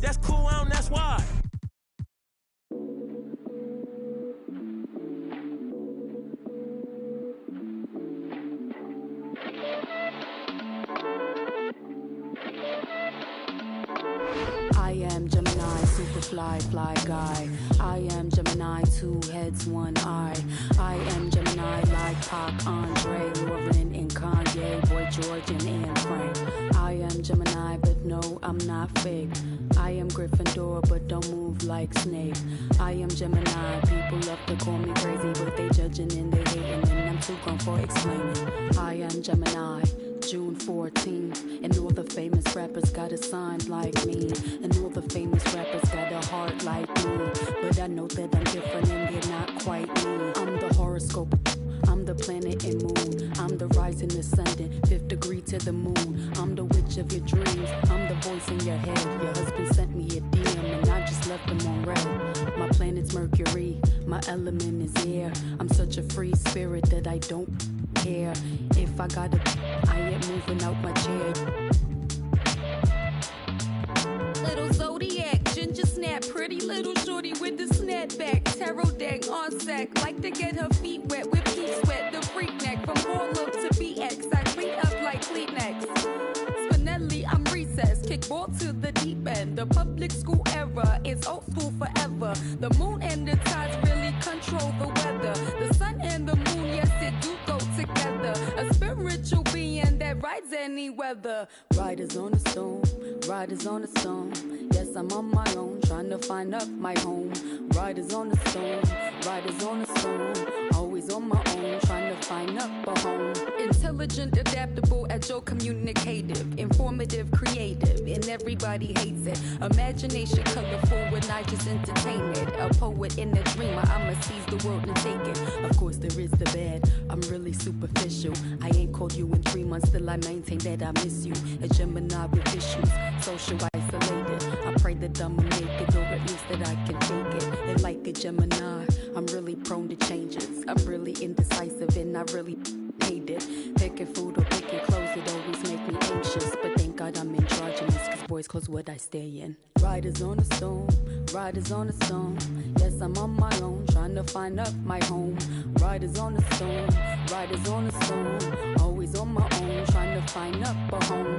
That's cool, that's why. I am Gemini, super fly guy. I am Gemini, 2 heads, 1 eye. I am Gemini, like Pac, Andre, Lauren, and Kanye, Boy George, and Anne Frank. I am Gemini, but no, I'm not fake. I am Gryffindor, but don't move like Snape. I am Gemini, people love to call me crazy, but they judging and they hating, and I'm too gone for explaining. I am Gemini, June 14th, and all the famous rappers got a sign like me, and all the famous rappers got a heart like me, but I know that I'm different and they're not quite me. I'm the horoscope, I'm the planet and moon, I'm the rising ascendant, 5th degree to the moon, I'm the witch of your dreams, I'm the voice in your head. Your husband sent me a DM and I just left him on red. My planet's Mercury, my element is air, I'm such a free spirit that I don't care if I gotta, I ain't moving out my chair. Little zodiac, ginger snap, pretty little shorty with the snapback, tarot deck on sack, like to get her feet wet with pea sweat, the freak neck from Harlem to BX, I clean up like Kleenex. Spinelli, I'm recessed, kickball to the deep end, the public school era is old school forever. The moon and the tides really control the weather. The sun and the moon, yes it do go together. A spiritual being that rides any weather. Riders on the storm, riders on the storm. Yes, I'm on my own, trying to find up my home. Riders on the storm, riders on the storm. Always on my own, trying to find up a home. Intelligent, adaptable, agile, communicative, informative, creative, and everybody hates it. Imagination colorful when I just entertain it. A poet and a dreamer, I'ma seize the world and take it. Of course there is the bad, I'm really superficial. I ain't called you in 3 months, still I maintain that I miss you. A Gemini with issues, social isolated. I pray that I'ma make it, or at least that I can take it. And like a Gemini, I'm really prone to changes. I'm really indecisive and I really hate it. Picking food or picking clothes, it always make me anxious. But thank God I'm androgynous, cause boys clothes what I stay in. Riders on the storm, riders on the storm. Yes, I'm on my own, trying to find up my home. Riders on the storm, riders on the storm. Always on my own, trying to find up a home.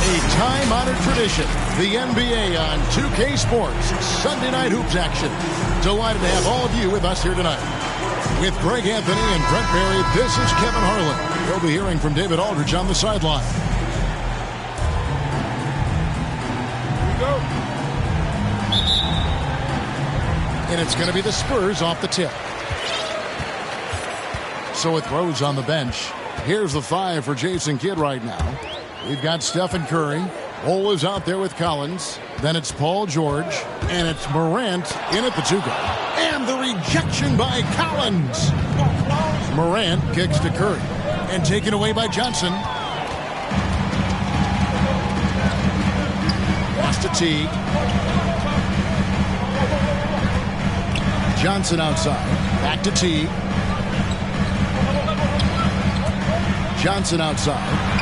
A time-honored tradition, the NBA on 2K Sports, Sunday Night Hoops action. Delighted to have all of you with us here tonight. With Greg Anthony and Brent Barry, this is Kevin Harlan. We'll be hearing from David Aldridge on the sideline. Here we go. And it's going to be the Spurs off the tip. So with Rose on the bench, here's the 5 for Jason Kidd right now. We've got Stephen Curry. Cole is out there with Collins. Then it's Paul George. And it's Morant in at the 2-guard. And the rejection by Collins. Morant kicks to Curry. And taken away by Johnson. Pass to Teague. Johnson outside. Back to Teague. Johnson outside.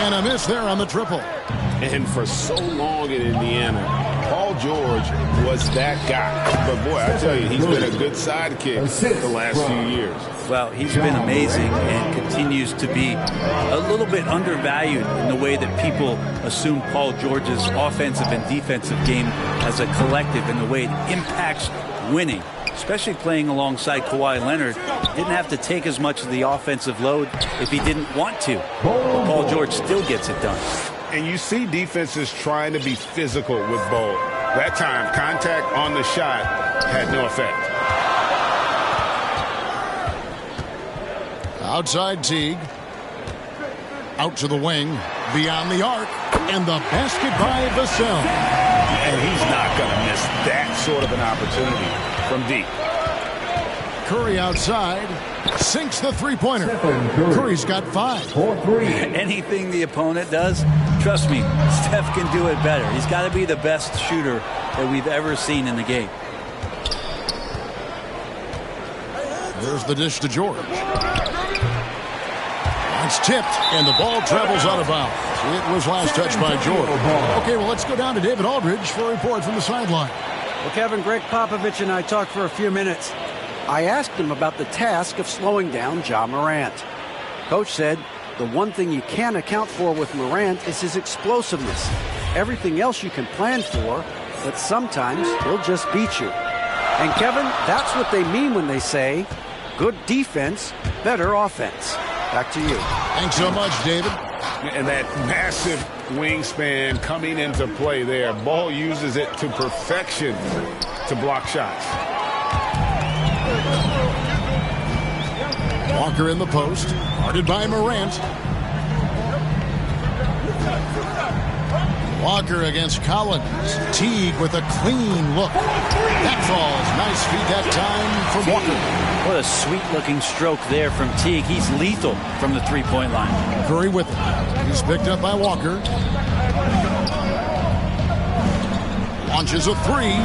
And a miss there on the triple. And for so long in Indiana, Paul George was that guy. But boy, I tell you, he's been a good sidekick the last few years. Well, he's been amazing and continues to be a little bit undervalued in the way that people assume Paul George's offensive and defensive game as a collective and the way it impacts winning. Especially playing alongside Kawhi Leonard, didn't have to take as much of the offensive load if he didn't want to. But Paul George still gets it done. And you see defenses trying to be physical with Bol. That time, contact on the shot had no effect. Outside Teague. Out to the wing. Beyond the arc. And the basket by Vassell. And he's not going to miss that sort of an opportunity from deep. Curry outside. Sinks the three-pointer. Curry's got 5. Anything the opponent does, trust me, Steph can do it better. He's got to be the best shooter that we've ever seen in the game. There's the dish to George. It's tipped, and the ball travels out of bounds. It was last touched by George. Okay, well, let's go down to David Aldridge for a report from the sideline. Well, Kevin, Greg Popovich and I talked for a few minutes. I asked him about the task of slowing down Ja Morant. Coach said the one thing you can't account for with Morant is his explosiveness. Everything else you can plan for, but sometimes he'll just beat you. And, Kevin, that's what they mean when they say good defense, better offense. Back to you. Thanks so much, David. And that massive wingspan coming into play there. Ball uses it to perfection to block shots. Walker in the post. Guarded by Morant. Walker against Collins. Teague with a clean look. That falls. Nice feed that time from Walker. What a sweet-looking stroke there from Teague. He's lethal from the three-point line. Curry with it. He's picked up by Walker. Launches a 3.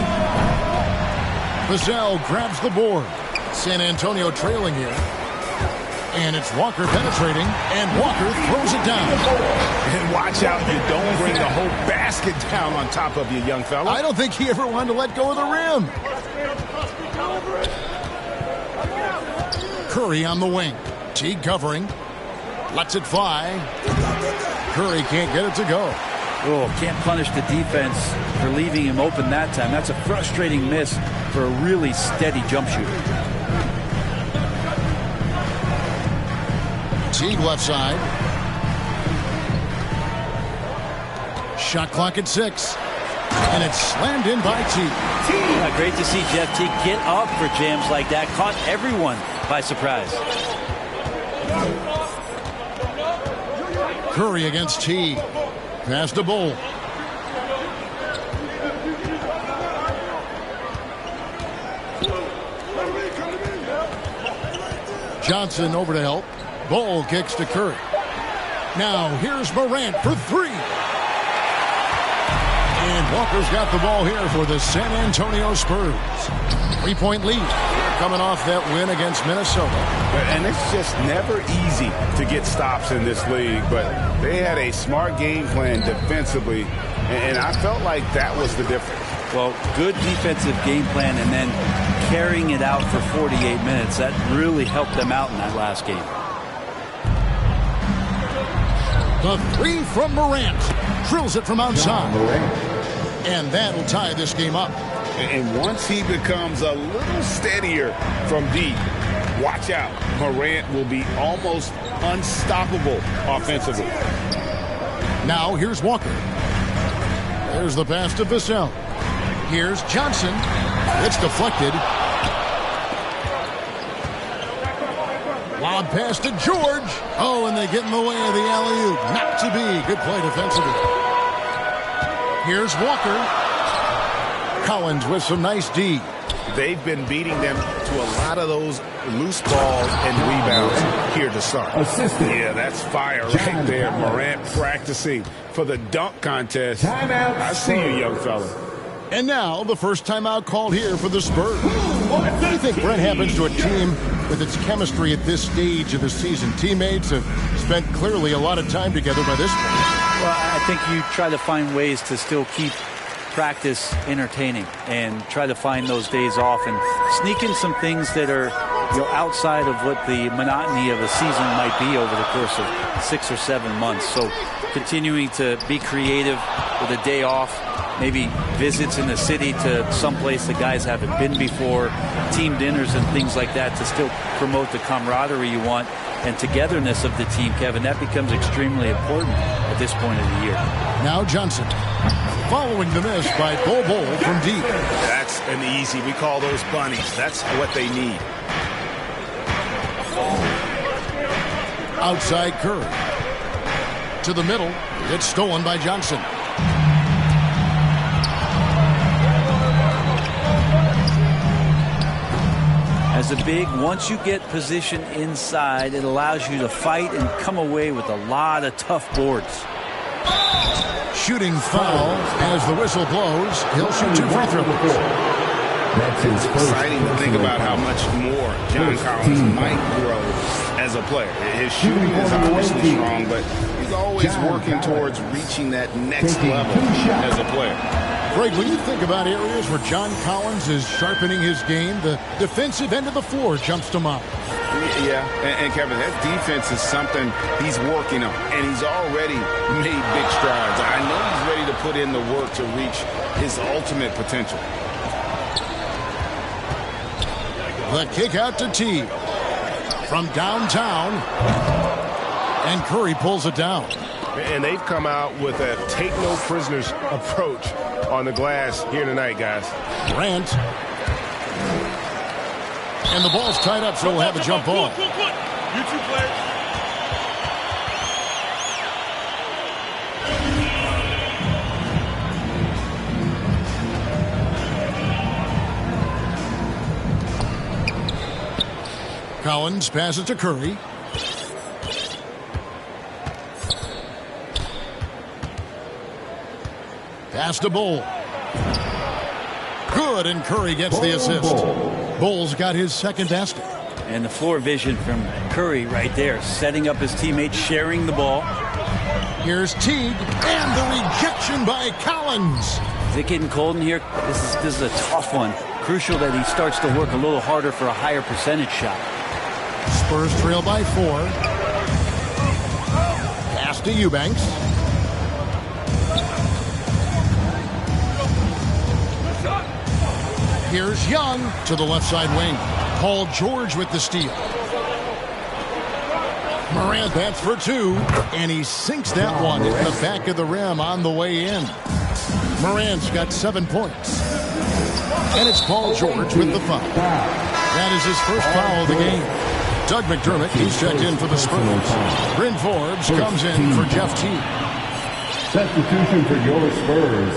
Vassell grabs the board. San Antonio trailing here. And it's Walker penetrating, and Walker throws it down. And watch out, you don't bring the whole basket down on top of you, young fella. I don't think he ever wanted to let go of the rim. Curry on the wing. Teague covering. Lets it fly. Curry can't get it to go. Oh, can't punish the defense for leaving him open that time. That's a frustrating miss for a really steady jump shooter. Teague left side. Shot clock at 6. And it's slammed in by Teague. Yeah, great to see Jeff Teague get up for jams like that. Caught everyone by surprise. Curry against Teague. Pass to Bol. Johnson over to help. Bol kicks to Curry. Now here's Morant for 3. And Walker's got the ball here for the San Antonio Spurs. 3-point lead. They're coming off that win against Minnesota. And it's just never easy to get stops in this league, but they had a smart game plan defensively, and I felt like that was the difference. Well, good defensive game plan and then carrying it out for 48 minutes. That really helped them out in that last game. The three from Morant. Drills it from outside. And that'll tie this game up. And once he becomes a little steadier from deep, watch out. Morant will be almost unstoppable offensively. Now here's Walker. There's the pass to Vassell. Here's Johnson. It's deflected. Lob pass to George. Oh, and they get in the way of the alley-oop. Not to be. Good play defensively. Here's Walker. Collins with some nice D. They've been beating them to a lot of those loose balls and rebounds here to start. Yeah, that's fire right there. Morant practicing for the dunk contest. I see you, young fella. And now the first timeout called here for the Spurs. What do you think, Brent, happens to a team with its chemistry at this stage of the season? Teammates have spent clearly a lot of time together by this point. Well, I think you try to find ways to still keep practice entertaining and try to find those days off and sneak in some things that are outside of what the monotony of a season might be over the course of 6 or 7 months. So continuing to be creative with a day off, maybe visits in the city to someplace the guys haven't been before, team dinners and things like that to still promote the camaraderie you want and togetherness of the team, Kevin. That becomes extremely important at this point of the year. Now Johnson. Following the miss by Bol from deep. That's an easy. We call those bunnies. That's what they need. Outside Curry. To the middle. It's stolen by Johnson. As a big, once you get position inside, it allows you to fight and come away with a lot of tough boards. Shooting foul as the whistle blows. He'll shoot 2 free throws. That's exciting to think about how much more John Collins might grow as a player. His shooting is obviously strong, but he's always working towards reaching that next level as a player. Greg, when you think about areas where John Collins is sharpening his game, the defensive end of the floor jumps to mind. Yeah, and Kevin, that defense is something he's working on, and he's already made big strides. I know he's ready to put in the work to reach his ultimate potential. The kick out to T from downtown, and Curry pulls it down. And they've come out with a take-no-prisoners approach on the glass here tonight, guys. Grant. And the ball's tied up, so we'll have a jump ball. You two players. Collins passes to Curry. Pass to Bol. Good, and Curry gets the assist. Bol's got his second basket. And the floor vision from Curry right there, setting up his teammates, sharing the ball. Here's Teague, and the rejection by Collins. Is it getting cold in here? This is a tough one. Crucial that he starts to work a little harder for a higher percentage shot. Spurs trail by 4. Pass to Eubanks. Here's Young to the left side wing. Paul George with the steal. Morant bats for 2, and he sinks that one in the back of the rim on the way in. Morant's got 7 points. And it's Paul George with the foul. That is his first foul of the game. Doug McDermott, he's checked in for the Spurs. Bryn Forbes comes in for Jeff Teague. Substitution for your Spurs,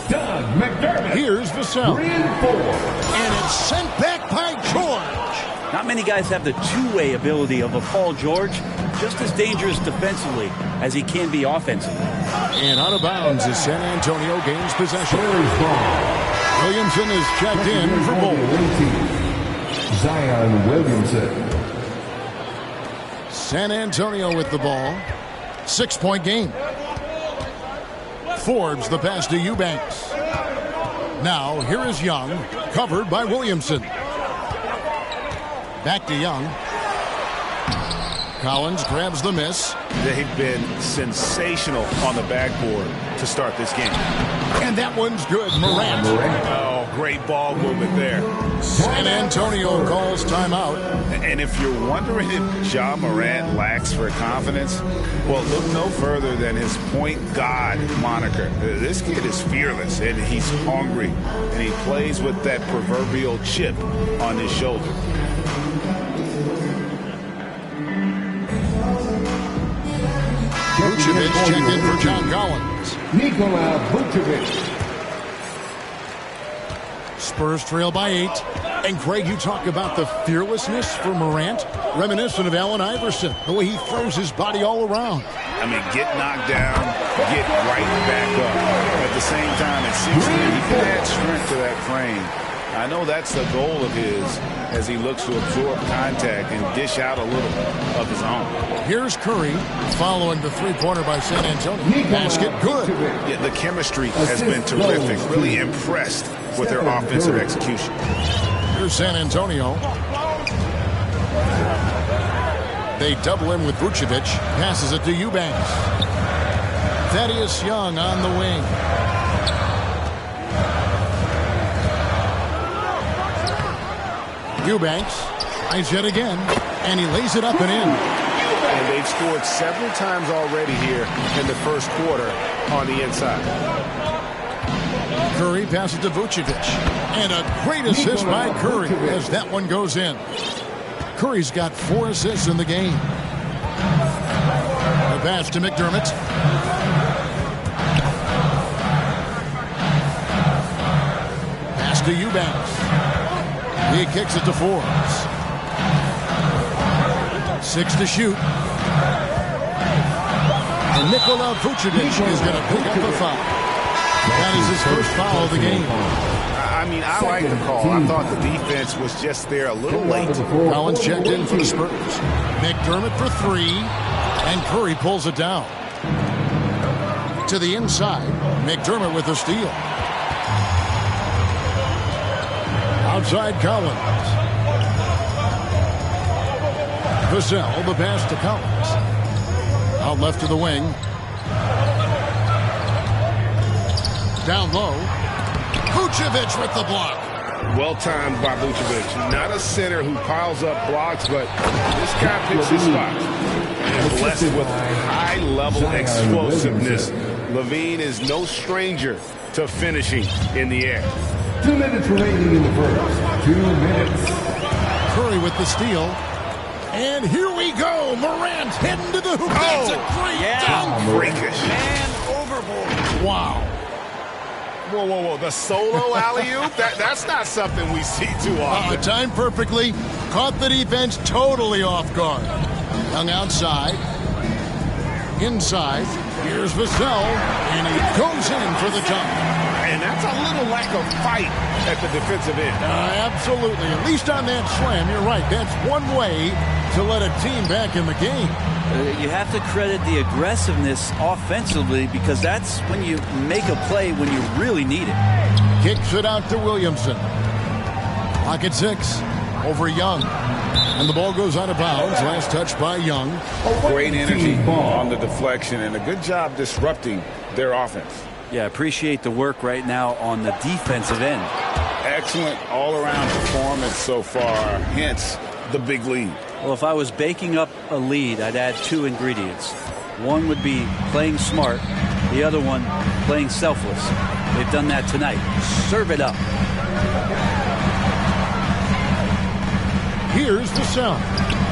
Doug McDermott. Here's Vassell. And it's sent back by George. Not many guys have the two-way ability of a Paul George. Just as dangerous defensively as he can be offensively. And out of bounds as San Antonio gains possession. Williamson is checked in for Bol. Zion Williamson. San Antonio with the ball. 6-point game. Forbes the pass to Eubanks. Now here is Young, covered by Williamson. Back to Young. Collins grabs the miss. They've been sensational on the backboard to start this game. And that one's good. Morant. Oh, great ball movement there. San Antonio calls timeout. And if you're wondering if Ja Morant lacks for confidence, well, look no further than his point guard moniker. This kid is fearless, and he's hungry, and he plays with that proverbial chip on his shoulder. Vucevic checked in for John Collins. Nikola Vucevic. Spurs trail by 8. And Greg, you talk about the fearlessness for Morant, reminiscent of Allen Iverson, the way he throws his body all around. I mean, get knocked down, get right back up. At the same time, it seems to me he can add strength to that frame. I know that's the goal of his as he looks to absorb contact and dish out a little of his own. Here's Curry following the three-pointer by San Antonio. Basket good. Yeah, the chemistry has been terrific. Really impressed with their offensive execution. Here's San Antonio. They double him with Vucevic. Passes it to Eubanks. Thaddeus Young on the wing. Eubanks tries yet again, and he lays it up and in. And they've scored several times already here in the first quarter on the inside. Curry passes to Vucevic. And a great assist by Curry as that one goes in. Curry's got 4 assists in the game. The pass to McDermott. Pass to Eubanks. He kicks it to Forbes. 6 to shoot. And Nikola Vucevic is going to pick up the foul. That is his first foul of the game. I mean, I like the call. I thought the defense was just there a little late. Collins checked in for the Spurs. McDermott for 3. And Curry pulls it down. To the inside. McDermott with the steal. Outside Collins. Vassell, the pass to Collins. Out left to the wing. Down low. Vucevic with the block. Well timed by Vucevic. Not a center who piles up blocks, but this guy picks his spots. And blessed with high-level explosiveness. Levine is no stranger to finishing in the air. 2 minutes remaining in the first. 2 minutes. Curry with the steal. And here we go. Morant heading to the hoop. That's a great dunk. Freakish. Man overboard. Wow. Whoa, whoa, whoa. The solo alley-oop? That's not something we see too often. Timed perfectly. Caught the defense totally off guard. Young outside. Inside. Here's Vassell. And he goes in for the dunk. And that's a little lack of fight at the defensive end. Absolutely. At least on that slam, you're right. That's one way to let a team back in the game. You have to credit the aggressiveness offensively because that's when you make a play when you really need it. Kicks it out to Williamson. Clock at 6. Over Young. And the ball goes out of bounds. Last touch by Young. Great energy on the deflection and a good job disrupting their offense. Yeah, appreciate the work right now on the defensive end. Excellent all-around performance so far, hence the big lead. Well, if I was baking up a lead, I'd add 2 ingredients. One would be playing smart. The other one, playing selfless. They've done that tonight. Serve it up. Here's Vassell.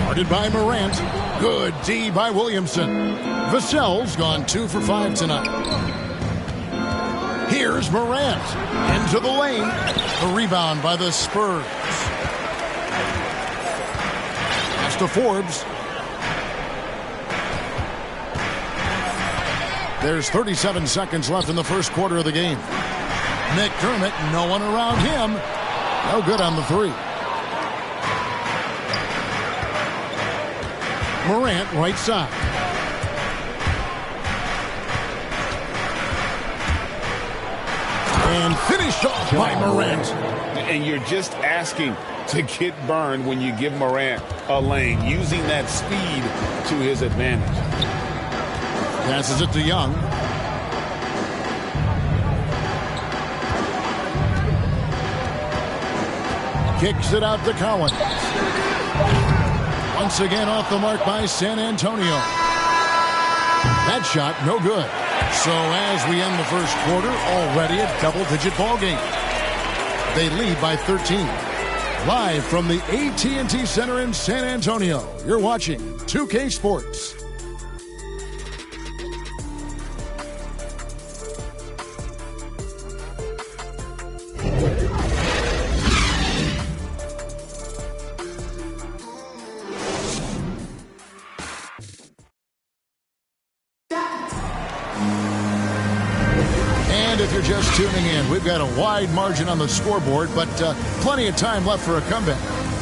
Guarded by Morant. Good D by Williamson. Vassell's gone 2 for 5 tonight. Here's Morant. Into the lane. A rebound by the Spurs. Pass to Forbes. There's 37 seconds left in the first quarter of the game. McDermott, no one around him. No good on the 3. Morant, right side. And finished off by Morant. And you're just asking to get burned when you give Morant a lane, using that speed to his advantage. Passes it to Young. Kicks it out to Collins. Once again off the mark by San Antonio. That shot, no good. So as we end the first quarter, already a double-digit ball game. They lead by 13. Live from the AT&T Center in San Antonio, you're watching 2K Sports. If you're just tuning in, we've got a wide margin on the scoreboard, but plenty of time left for a comeback.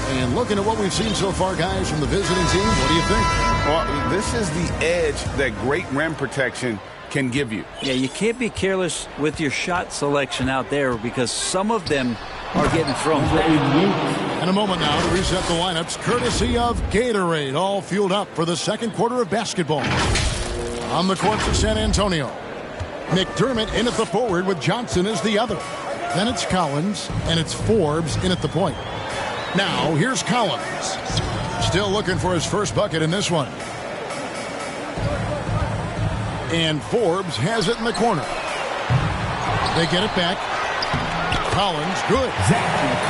And looking at what we've seen so far, guys, from the visiting team, what do you think? Well, this is the edge that great rim protection can give you. Yeah, you can't be careless with your shot selection out there because some of them are getting thrown. In a moment now to reset the lineups, courtesy of Gatorade, all fueled up for the second quarter of basketball. On the court for San Antonio. McDermott in at the forward with Johnson as the other. Then it's Collins, and it's Forbes in at the point. Now, here's Collins. Still looking for his first bucket in this one. And Forbes has it in the corner. They get it back. Collins, good.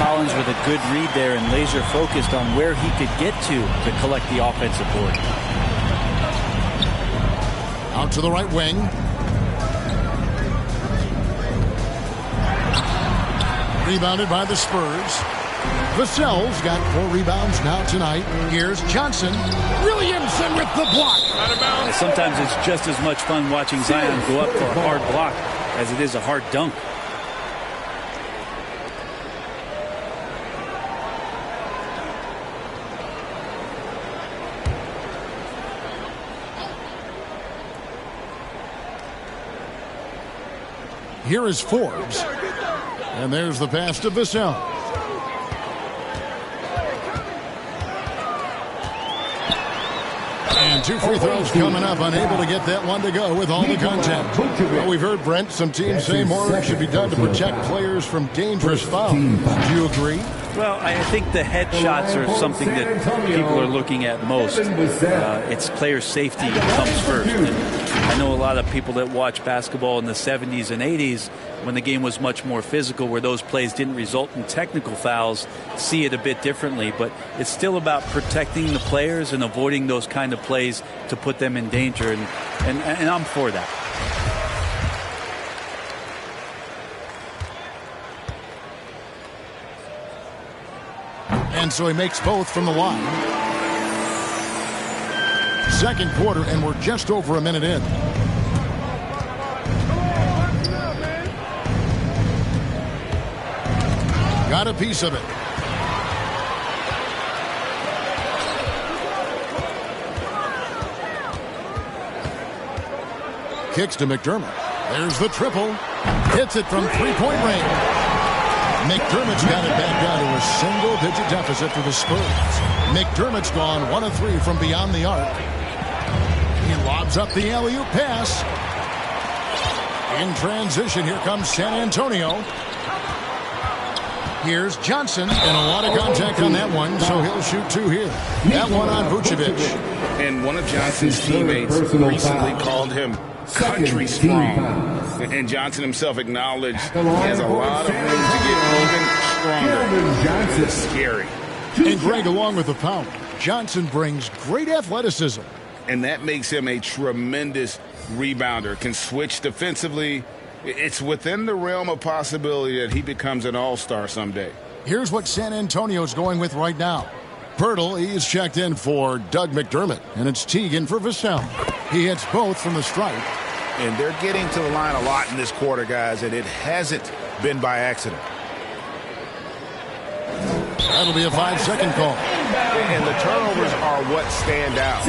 Collins with a good read there and laser focused on where he could get to collect the offensive board. Out to the right wing. Rebounded by the Spurs. Vassell's got 4 rebounds now tonight. Here's Johnson. Williamson with the block. And sometimes it's just as much fun watching Zion go up for a hard block as it is a hard dunk. Here is Forbes. And there's the pass to Vassell. And 2 free throws coming up. Unable to get that one to go with all the contact. Well, we've heard, Brent, some teams say more should be done to protect players from dangerous fouls. Do you agree? Well, I think the head shots are something that people are looking at most. It's player safety comes first. And I know a lot of people that watch basketball in the 70s and 80s when the game was much more physical, where those plays didn't result in technical fouls, see it a bit differently. But it's still about protecting the players and avoiding those kind of plays to put them in danger. And I'm for that. And so he makes both from the line. Second quarter, and we're just over a minute in. Got a piece of it. Kicks to McDermott. There's the triple. Hits it from three-point range. McDermott's got it back down to a single-digit deficit for the Spurs. McDermott's gone 1 of 3 from beyond the arc. He lobs up the alley-oop pass. In transition, here comes San Antonio. Here's Johnson, and a lot of contact on that one, so he'll shoot 2 here. That one on Vucevic. And one of Johnson's teammates recently called him country strong. And Johnson himself acknowledged he has a lot of room to get even stronger. It's scary. And Greg, along with the power, Johnson brings great athleticism. And that makes him a tremendous rebounder. Can switch defensively. It's within the realm of possibility that he becomes an all-star someday. Here's what San Antonio's going with right now. Pirtle, he's checked in for Doug McDermott, and it's Teagan for Vassell. He hits both from the stripe. And they're getting to the line a lot in this quarter, guys, and it hasn't been by accident. That'll be a 5-second call. And the turnovers are what stand out.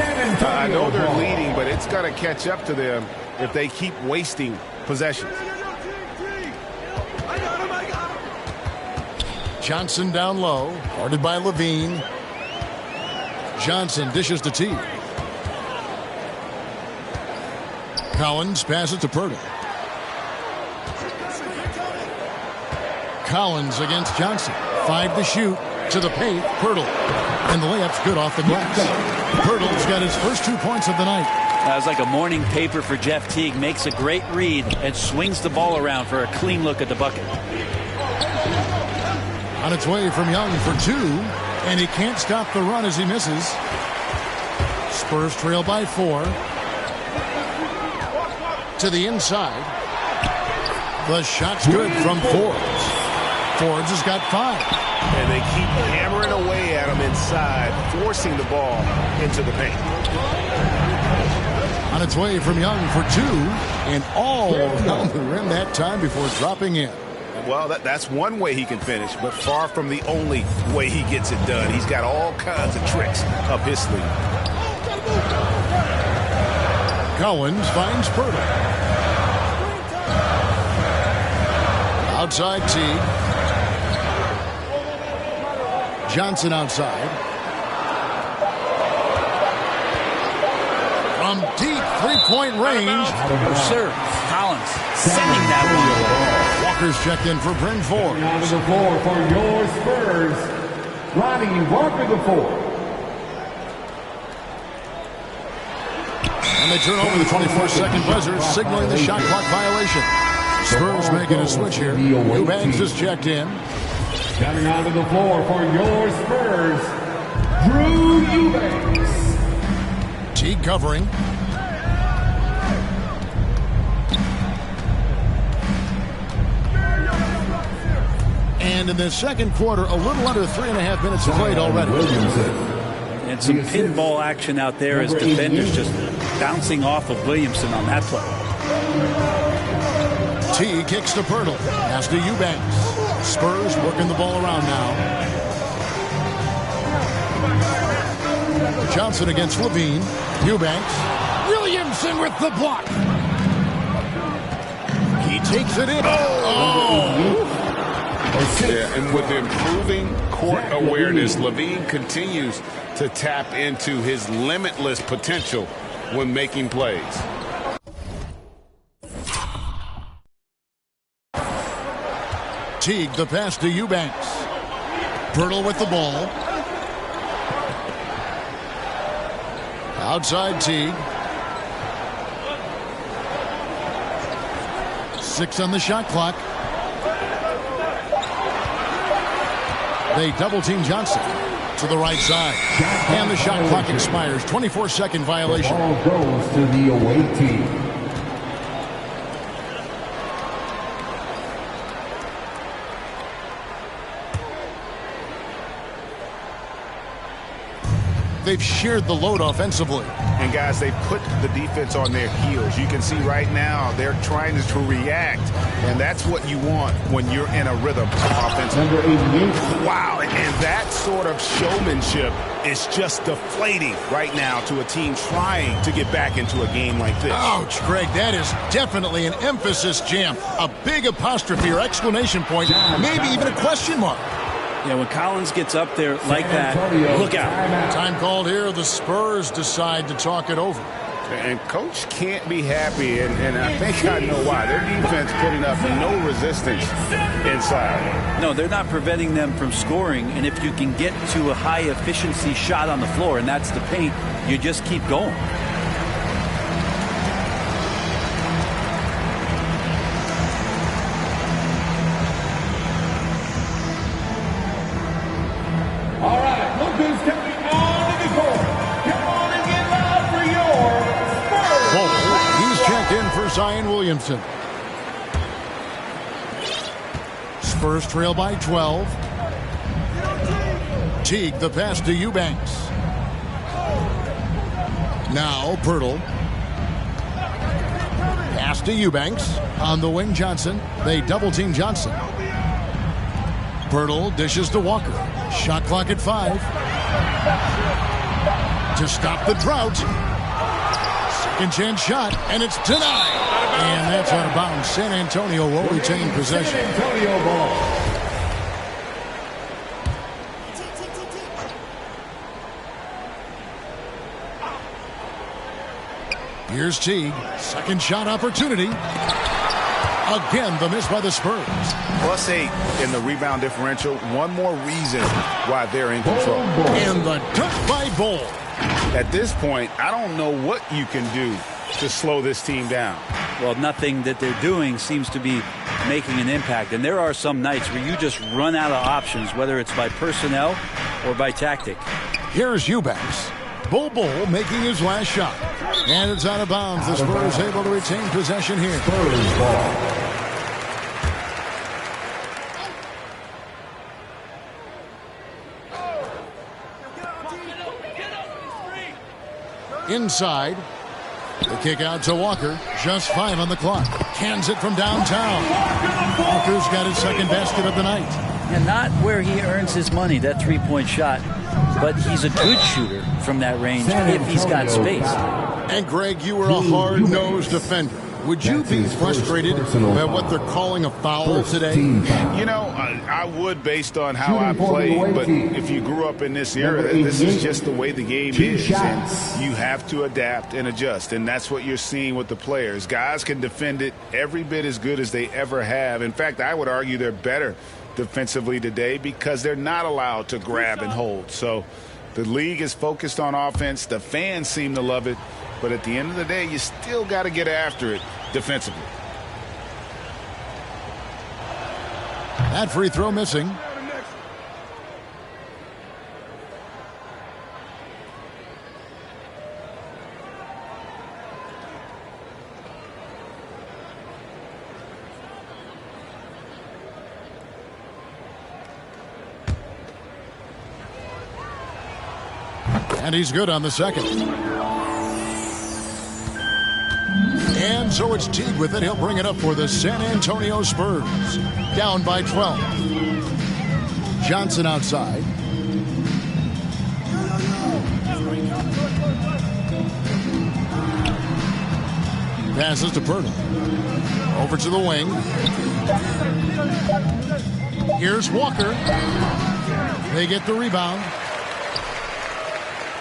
I know they're leading, but it's going to catch up to them if they keep wasting possessions. Johnson down low, guarded by Levine. Johnson dishes to Teague. Collins passes to Pirtle. Collins against Johnson. 5 to shoot. To the paint. Pirtle. And the layup's good off the glass. Pirtle's got his first 2 points of the night. That was like a morning paper for Jeff Teague. Makes a great read and swings the ball around for a clean look at the bucket. On its way from Young for 2. And he can't stop the run as he misses. Spurs trail by 4. To the inside. The shot's good from Forbes. Forbes has got 5. And they keep hammering away at him inside, forcing the ball into the paint. On its way from Young for 2. And all around the rim that time before dropping in. Well, that's one way he can finish, but far from the only way he gets it done. He's got all kinds of tricks up his sleeve. Collins finds Pirtle. Outside Teague. Johnson outside. From deep three-point range. Sir, Collins sending that one. Walker's checked in for Bryn Forbes. Out of the floor for your Spurs, Ronnie Walker the 4th. And they turn over the 24-second buzzer, signaling the shot clock violation. Spurs making a switch here. Eubanks is checked in. Coming out of the floor for your Spurs, Drew Eubanks. Teague covering. And in the second quarter, a little under 3.5 minutes played already. And some pinball action out there as defenders just bouncing off of Williamson on that play. T kicks to Pirtle. Pass to Eubanks. Spurs working the ball around now. Johnson against Levine. Eubanks. Williamson with the block. He takes it in. Yeah, and with improving court awareness, Levine continues to tap into his limitless potential when making plays. Teague, the pass to Eubanks. Pirtle with the ball. Outside Teague. 6 on the shot clock. They double-team Johnson to the right side. And the shot clock expires. 24-second violation. The ball goes to the away team. They've shared the load offensively. And guys, they put the defense on their heels. You can see right now they're trying to react, and that's what you want when you're in a rhythm offensively. Wow, and that sort of showmanship is just deflating right now to a team trying to get back into a game like this. Ouch, Greg, that is definitely an emphasis jam. A big apostrophe or exclamation point, maybe even a question mark. Yeah, when Collins gets up there like that, look out. Time called here. The Spurs decide to talk it over. And Coach can't be happy, and I think I know why. Their defense putting up no resistance inside. No, they're not preventing them from scoring, and if you can get to a high-efficiency shot on the floor, and that's the paint, you just keep going. All right, look who's coming on the court. Come on and get loud for your Spurs. He's checked in for Zion Williamson. Spurs trail by 12. Teague, the pass to Eubanks. Now Pirtle. Pass to Eubanks. On the wing, Johnson. They double-team Johnson. Pirtle dishes to Walker. Shot clock at 5. To stop the drought. Second chance shot, and it's denied. And that's out of bounds. San Antonio will retain possession. San Antonio ball. Here's Teague. Second shot opportunity. Again, the miss by the Spurs. +8 in the rebound differential. One more reason why they're in control. And the dunk by Bull. At this point, I don't know what you can do to slow this team down. Well, nothing that they're doing seems to be making an impact. And there are some nights where you just run out of options, whether it's by personnel or by tactic. Here's Eubanks. Bull making his last shot. And it's out of bounds. The Spurs able to retain possession here. Spurs ball. Inside. The kick out to Walker. Just 5 on the clock. Cans it from downtown. Walker's got his second basket of the night. And not where he earns his money, that three-point shot. But he's a good shooter from that range if he's got space. And Greg, you were a hard-nosed defender. Would you be frustrated by what they're calling a foul today? You know, I would based on how I played, but if you grew up in this era, this is just the way the game is. And you have to adapt and adjust, and that's what you're seeing with the players. Guys can defend it every bit as good as they ever have. In fact, I would argue they're better defensively today because they're not allowed to grab and hold. So the league is focused on offense. The fans seem to love it. But at the end of the day, you still got to get after it defensively. That free throw missing. And he's good on the second. And so it's Teague with it. He'll bring it up for the San Antonio Spurs. Down by 12. Johnson outside. Passes to Pirtle. Over to the wing. Here's Walker. They get the rebound.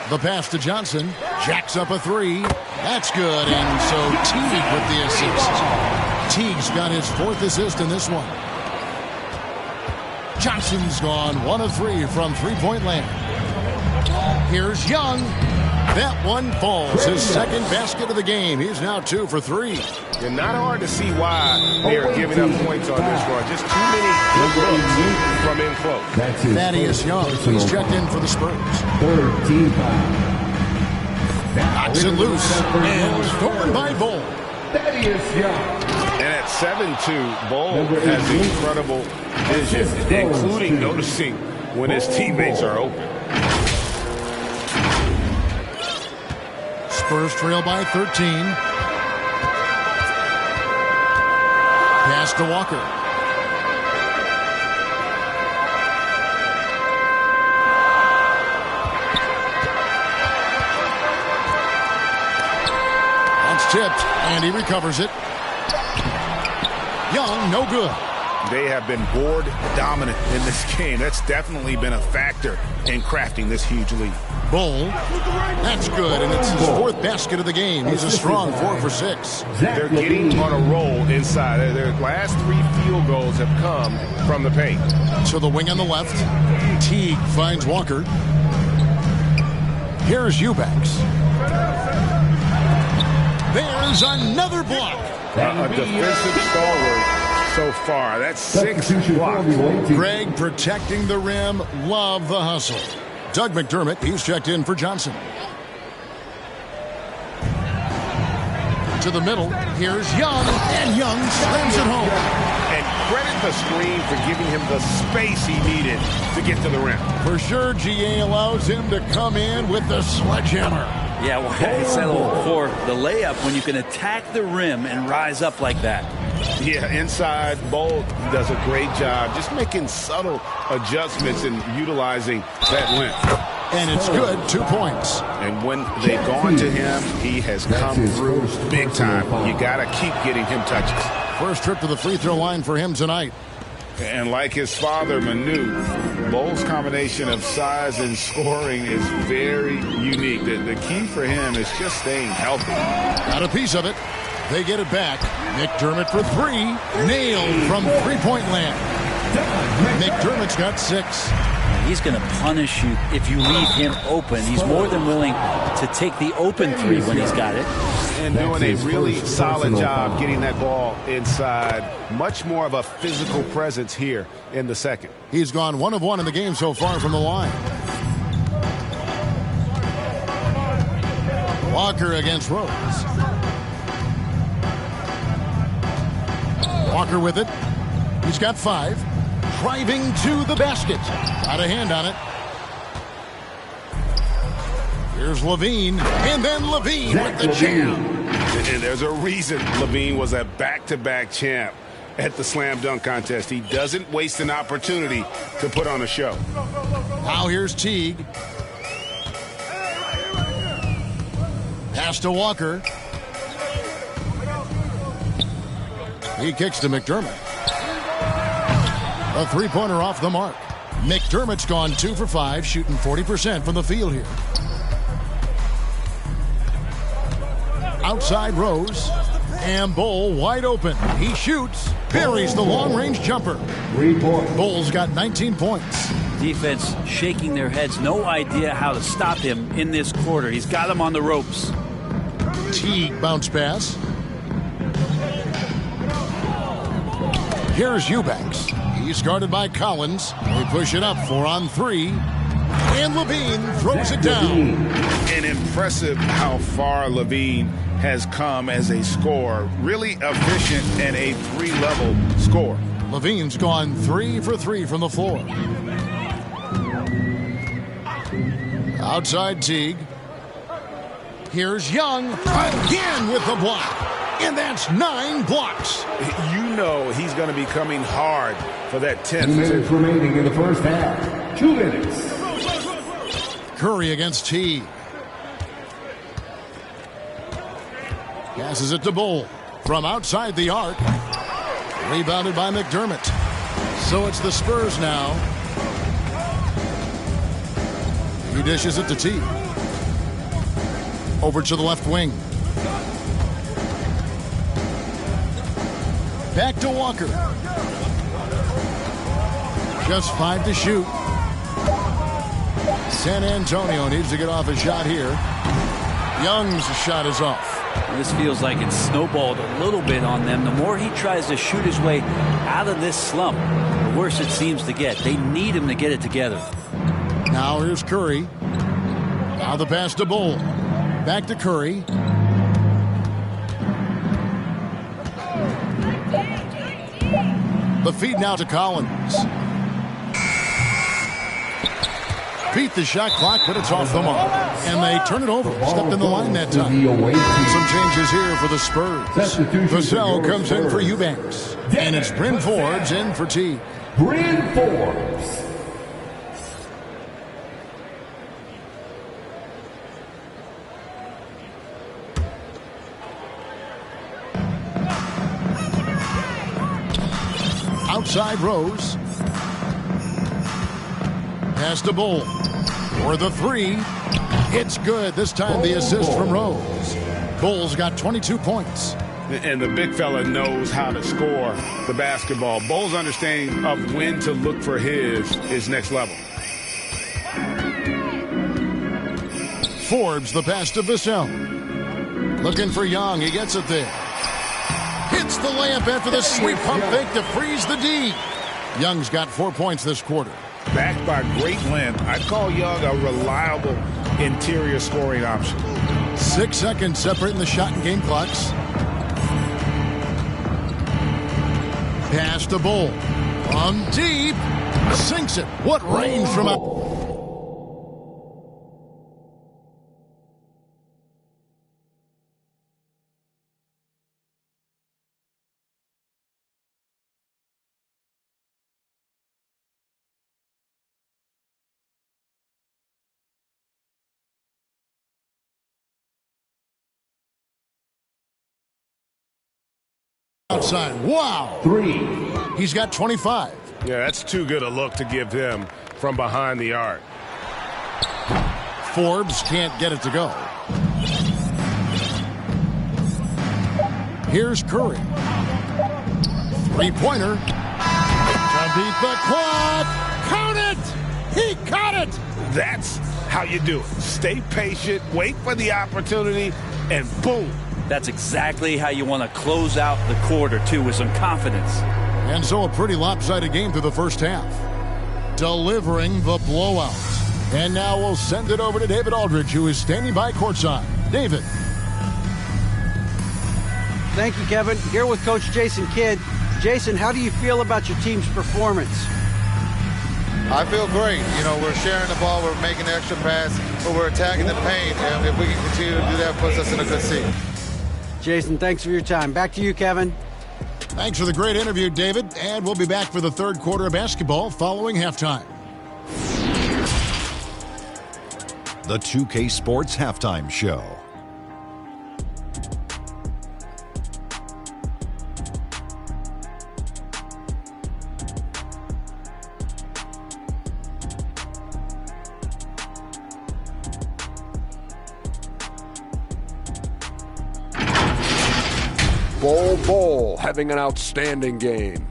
The pass to Johnson. Jacks up a three. That's good. And so Teague with the assist. Teague's got his 4th assist in this one. Johnson's gone 1 of 3 from three-point land. Here's Young. That one falls. His second basket of the game. He's now 2 for 3. And not hard to see why they are giving up points on this run. Just too many good looks from in close. Thaddeus Young. He's checked in for the Spurs. 3rd team foul. Knocks it loose. And stolen by Bull. Thaddeus Young. And at 7'2", Bull has incredible vision, including noticing when his teammates are open. Spurs trail by 13. Pass to Walker. That's tipped, and he recovers it. Young, no good. They have been board dominant in this game. That's definitely been a factor in crafting this huge lead. Bull, that's good, and it's his 4th basket of the game. He's a strong 4 for 6. They're getting on a roll inside. Their last 3 field goals have come from the paint. To the wing on the left. Teague finds Walker. Here's Eubanks. There's another block. A defensive stalwart so far. That's 6 blocks. Greg protecting the rim. Love the hustle. Doug McDermott, he's checked in for Johnson. To the middle, here's Young, and Young slams it home. And credit the screen for giving him the space he needed to get to the rim. For sure, GA allows him to come in with the sledgehammer. Yeah, well, I said before, the layup when you can attack the rim and rise up like that. Yeah, inside, Bull does a great job just making subtle adjustments and utilizing that length. And it's good, 2 points. And when they've gone to him, he has come through big time. You got to keep getting him touches. First trip to the free throw line for him tonight. And like his father, Manu, Bole's combination of size and scoring is very unique. The key for him is just staying healthy. Got a piece of it. They get it back. McDermott for three. Nailed from three-point land. McDermott's got 6. He's going to punish you if you leave him open. He's more than willing to take the open three when he's got it. And doing a really solid job getting that ball inside. Much more of a physical presence here in the second. He's gone 1 of 1 in the game so far from the line. Walker against Rose. Walker with it. He's got 5. Driving to the basket. Got a hand on it. Here's Levine. And then Levine with the jam. And there's a reason Levine was a back-to-back champ at the slam dunk contest. He doesn't waste an opportunity to put on a show. Now here's Teague. Pass to Walker. He kicks to McDermott. A three-pointer off the mark. McDermott's gone 2 for 5, shooting 40% from the field here. Outside Rose. And Bole wide open. He shoots. Buries the long-range jumper. Bole's got 19 points. Defense shaking their heads. No idea how to stop him in this quarter. He's got him on the ropes. Teague bounce pass. Here's Eubanks. He's guarded by Collins. They push it up 4 on 3. And Levine throws it down. And impressive how far Levine has come as a scorer. Really efficient and a 3-level score. Levine's gone 3 for 3 from the floor. Outside Teague. Here's Young again with the block. And that's 9 blocks. You know he's going to be coming hard for that 10th. 2 minutes remaining in the first half. 2 minutes. Curry against Teague. Passes it to Bole. From outside the arc. Rebounded by McDermott. So it's the Spurs now. He dishes it to Teague. Over to the left wing. Back to Walker. Just 5 to shoot. San Antonio needs to get off a shot here. Young's shot is off. This feels like it's snowballed a little bit on them. The more he tries to shoot his way out of this slump, the worse it seems to get. They need him to get it together. Now here's Curry. Now the pass to Bole. Back to Curry. The feed now to Collins. Beat the shot clock, but it's off the mark. And they turn it over. Stepped in the line that time. Some changes here for the Spurs. Vassell comes in for Eubanks. And it's Bryn Forbes in for Teague. Bryn Forbes. Outside Rose. Pass to Bole. For the 3. It's good. This time the assist from Rose. Bole's got 22 points. And the big fella knows how to score the basketball. Bole's understanding of when to look for his is next level. Forbes the pass to Vassell. Looking for Young. He gets it there. Hits the layup after the sweep pump fake to freeze the D. Young's got 4 points this quarter. Backed by great length, I'd call Young a reliable interior scoring option. 6 seconds separating the shot and game clocks. Pass to Bole. From deep. Sinks it. What range from up. Outside. Wow. 3. He's got 25. Yeah, that's too good a look to give them from behind the arc. Forbes can't get it to go. Here's Curry. Three-pointer. To beat the quad. Count it! He caught it! That's how you do it. Stay patient, wait for the opportunity, and boom. That's exactly how you want to close out the quarter, too, with some confidence. And so a pretty lopsided game through the first half. Delivering the blowout. And now we'll send it over to David Aldridge, who is standing by courtside. David. Thank you, Kevin. Here with Coach Jason Kidd. Jason, how do you feel about your team's performance? I feel great. You know, we're sharing the ball, we're making the extra pass, but we're attacking the paint. And if we can continue to do that, puts us in a good seat. Jason, thanks for your time. Back to you, Kevin. Thanks for the great interview, David. And we'll be back for the third quarter of basketball following halftime. The 2K Sports Halftime Show. Bol having an outstanding game.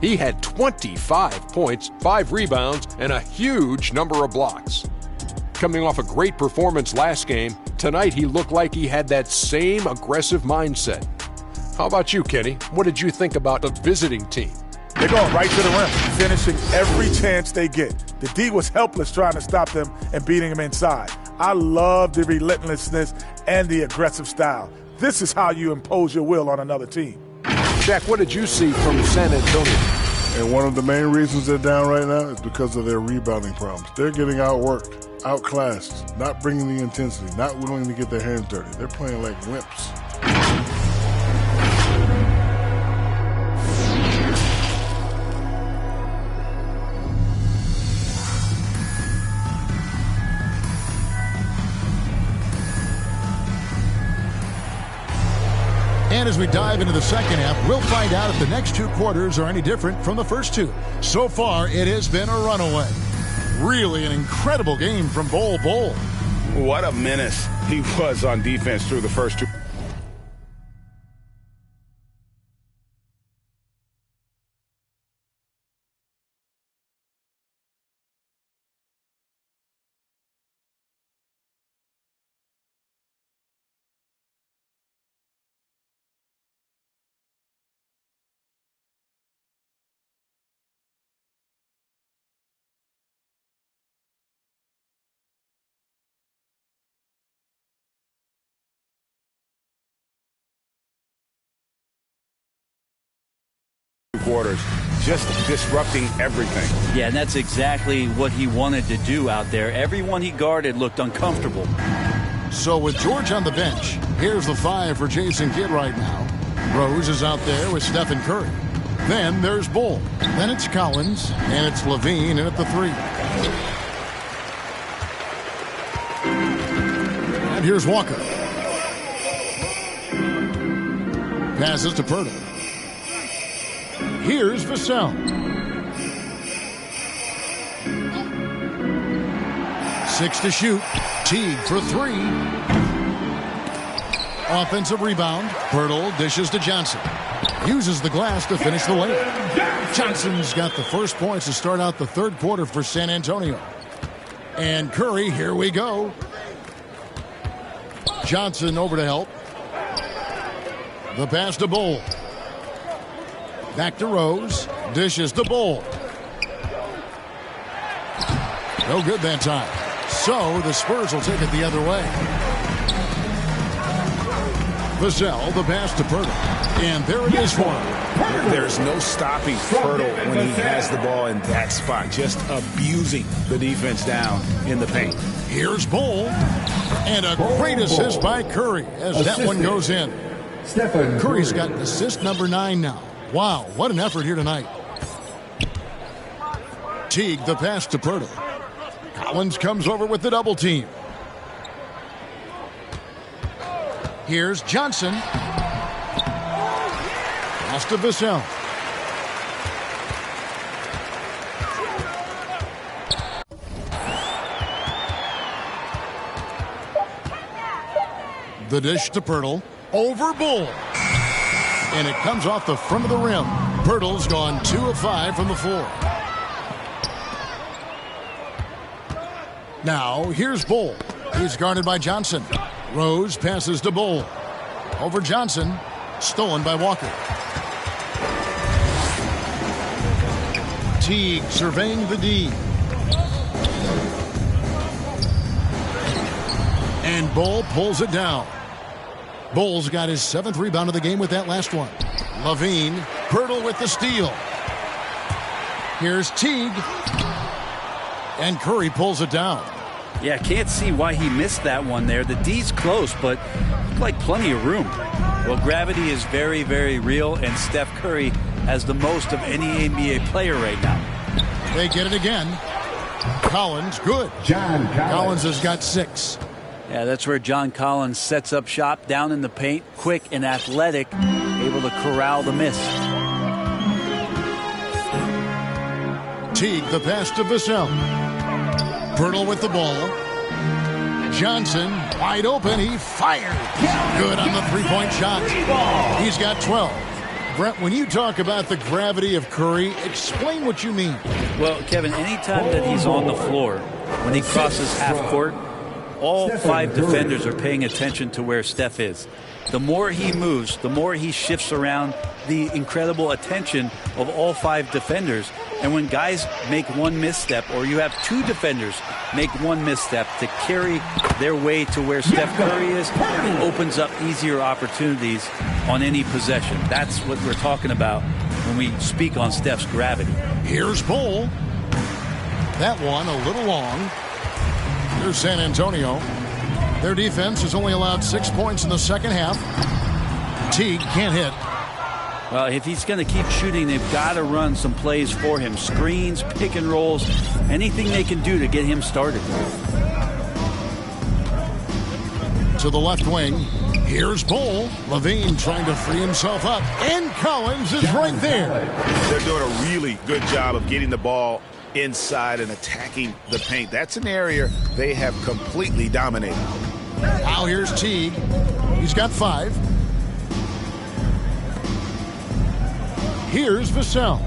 He had 25 points, 5 rebounds, and a huge number of blocks. Coming off a great performance last game, tonight he looked like he had that same aggressive mindset. How about you, Kenny? What did you think about the visiting team? They're going right to the rim, finishing every chance they get. The D was helpless trying to stop them and beating them inside. I love the relentlessness and the aggressive style. This is how you impose your will on another team. Jack, what did you see from San Antonio? And one of the main reasons they're down right now is because of their rebounding problems. They're getting outworked, outclassed, not bringing the intensity, not willing to get their hands dirty. They're playing like wimps. And as we dive into the second half, we'll find out if the next two quarters are any different from the first two. So far, it has been a runaway. Really an incredible game from Bol. What a menace he was on defense through the first two. Quarters, just disrupting everything. Yeah, and that's exactly what he wanted to do out there. Everyone he guarded looked uncomfortable. So with George on the bench, here's the 5 for Jason Kidd right now. Rose is out there with Stephen Curry. Then there's Bol. Then it's Collins, and it's Levine in at the 3. And here's Walker. Passes to Pirtle. Here's Vassell. 6 to shoot. Teague for 3. Offensive rebound. Pirtle dishes to Johnson. Uses the glass to finish the layup. Johnson's got the first points to start out the third quarter for San Antonio. And Curry, here we go. Johnson over to help. The pass to Bol. Back to Rose. Dishes to Bol. No good that time. So the Spurs will take it the other way. Vassell, the pass to Pirtle. And there it is for him. There's no stopping Pirtle when he has the ball in that spot. Just abusing the defense down in the paint. Here's Bol. And a great assist by Curry as that one goes in. Curry's got assist number 9 now. Wow, what an effort here tonight. Teague, the pass to Pirtle. Collins comes over with the double team. Here's Johnson. Pass to Vassell. The dish to Pirtle. Over Bull. And it comes off the front of the rim. Pirtle's gone 2 of 5 from the floor. Now, here's Bull. He's guarded by Johnson. Rose passes to Bull. Over Johnson. Stolen by Walker. Teague surveying the D. And Bull pulls it down. Bull's got his 7th rebound of the game with that last one. Levine, Pirtle with the steal. Here's Teague. And Curry pulls it down. Yeah, can't see why he missed that one there. The D's close, but like plenty of room. Well, gravity is very, very real, and Steph Curry has the most of any NBA player right now. They get it again. Collins, good. John Collins has got 6. Yeah, that's where John Collins sets up shop down in the paint, quick and athletic, able to corral the miss. Teague, the pass to Vassell. Pirtle with the ball. Johnson, wide open, he fired. Good on the three-point shot. He's got 12. Brett, when you talk about the gravity of Curry, explain what you mean. Well, Kevin, anytime that he's on the floor, when he crosses half court, all 5 defenders are paying attention to where Steph is. The more he moves, the more he shifts around, the incredible attention of all 5 defenders. And when guys make one misstep, or you have 2 defenders make one misstep to carry their way to where Steph Curry is, it opens up easier opportunities on any possession. That's what we're talking about when we speak on Steph's gravity. Here's Bull. That one a little long. Here's San Antonio. Their defense has only allowed 6 points in the second half. Teague can't hit. Well, if he's going to keep shooting, they've got to run some plays for him. Screens, pick and rolls, anything they can do to get him started. To the left wing. Here's Bull. Levine trying to free himself up. And Collins is right there. They're doing a really good job of getting the ball inside and attacking the paint. That's an area they have completely dominated. Now here's Teague. He's got 5. Here's Vassell.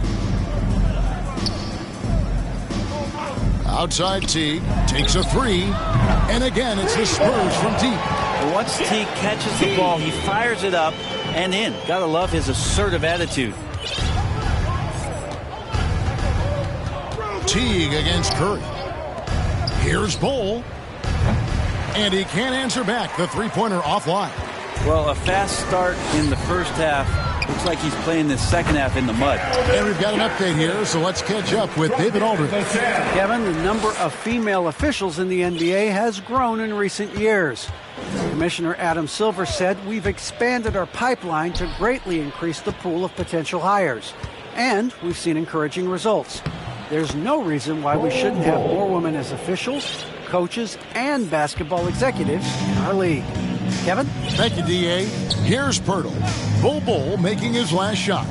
Outside Teague. Takes a 3. And again, it's the Spurs from deep. Once Teague catches the ball, he fires it up and in. Gotta love his assertive attitude. Teague against Curry. Here's Bull. And he can't answer back. The three-pointer offline. Well, a fast start in the first half. Looks like he's playing this second half in the mud. And we've got an update here, so let's catch up with David Aldridge. Kevin, the number of female officials in the NBA has grown in recent years. Commissioner Adam Silver said, "We've expanded our pipeline to greatly increase the pool of potential hires. And we've seen encouraging results. There's no reason why we shouldn't have more women as officials, coaches, and basketball executives in our league." Kevin? Thank you, D.A. Here's Pirtle. Bull making his last shot.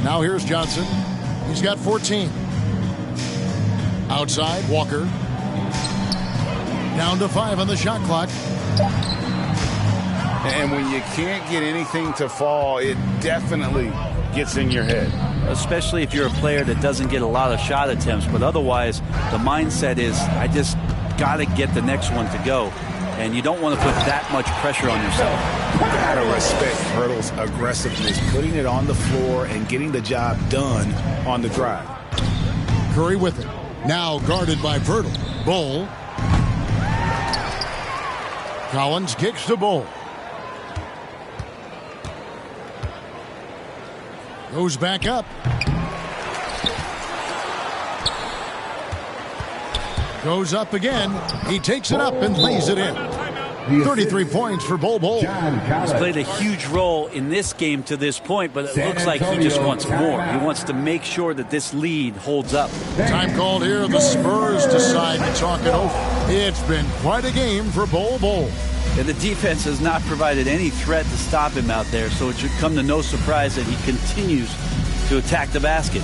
Now here's Johnson. He's got 14. Outside, Walker. Down to 5 on the shot clock. And when you can't get anything to fall, it definitely gets in your head. Especially if you're a player that doesn't get a lot of shot attempts. But otherwise, the mindset is, I just got to get the next one to go. And you don't want to put that much pressure on yourself. You got to respect Pirtle's aggressiveness, putting it on the floor and getting the job done on the drive. Curry with it. Now guarded by Pirtle. Bull. Collins kicks to Bull. Goes back up. Goes up again. He takes it up and lays it in. 33 points for Bull. He's played a huge role in this game to this point, but it looks like he just wants more. He wants to make sure that this lead holds up. Time called here. The Spurs decide to talk it over. It's been quite a game for Bull. And the defense has not provided any threat to stop him out there, so it should come to no surprise that he continues to attack the basket.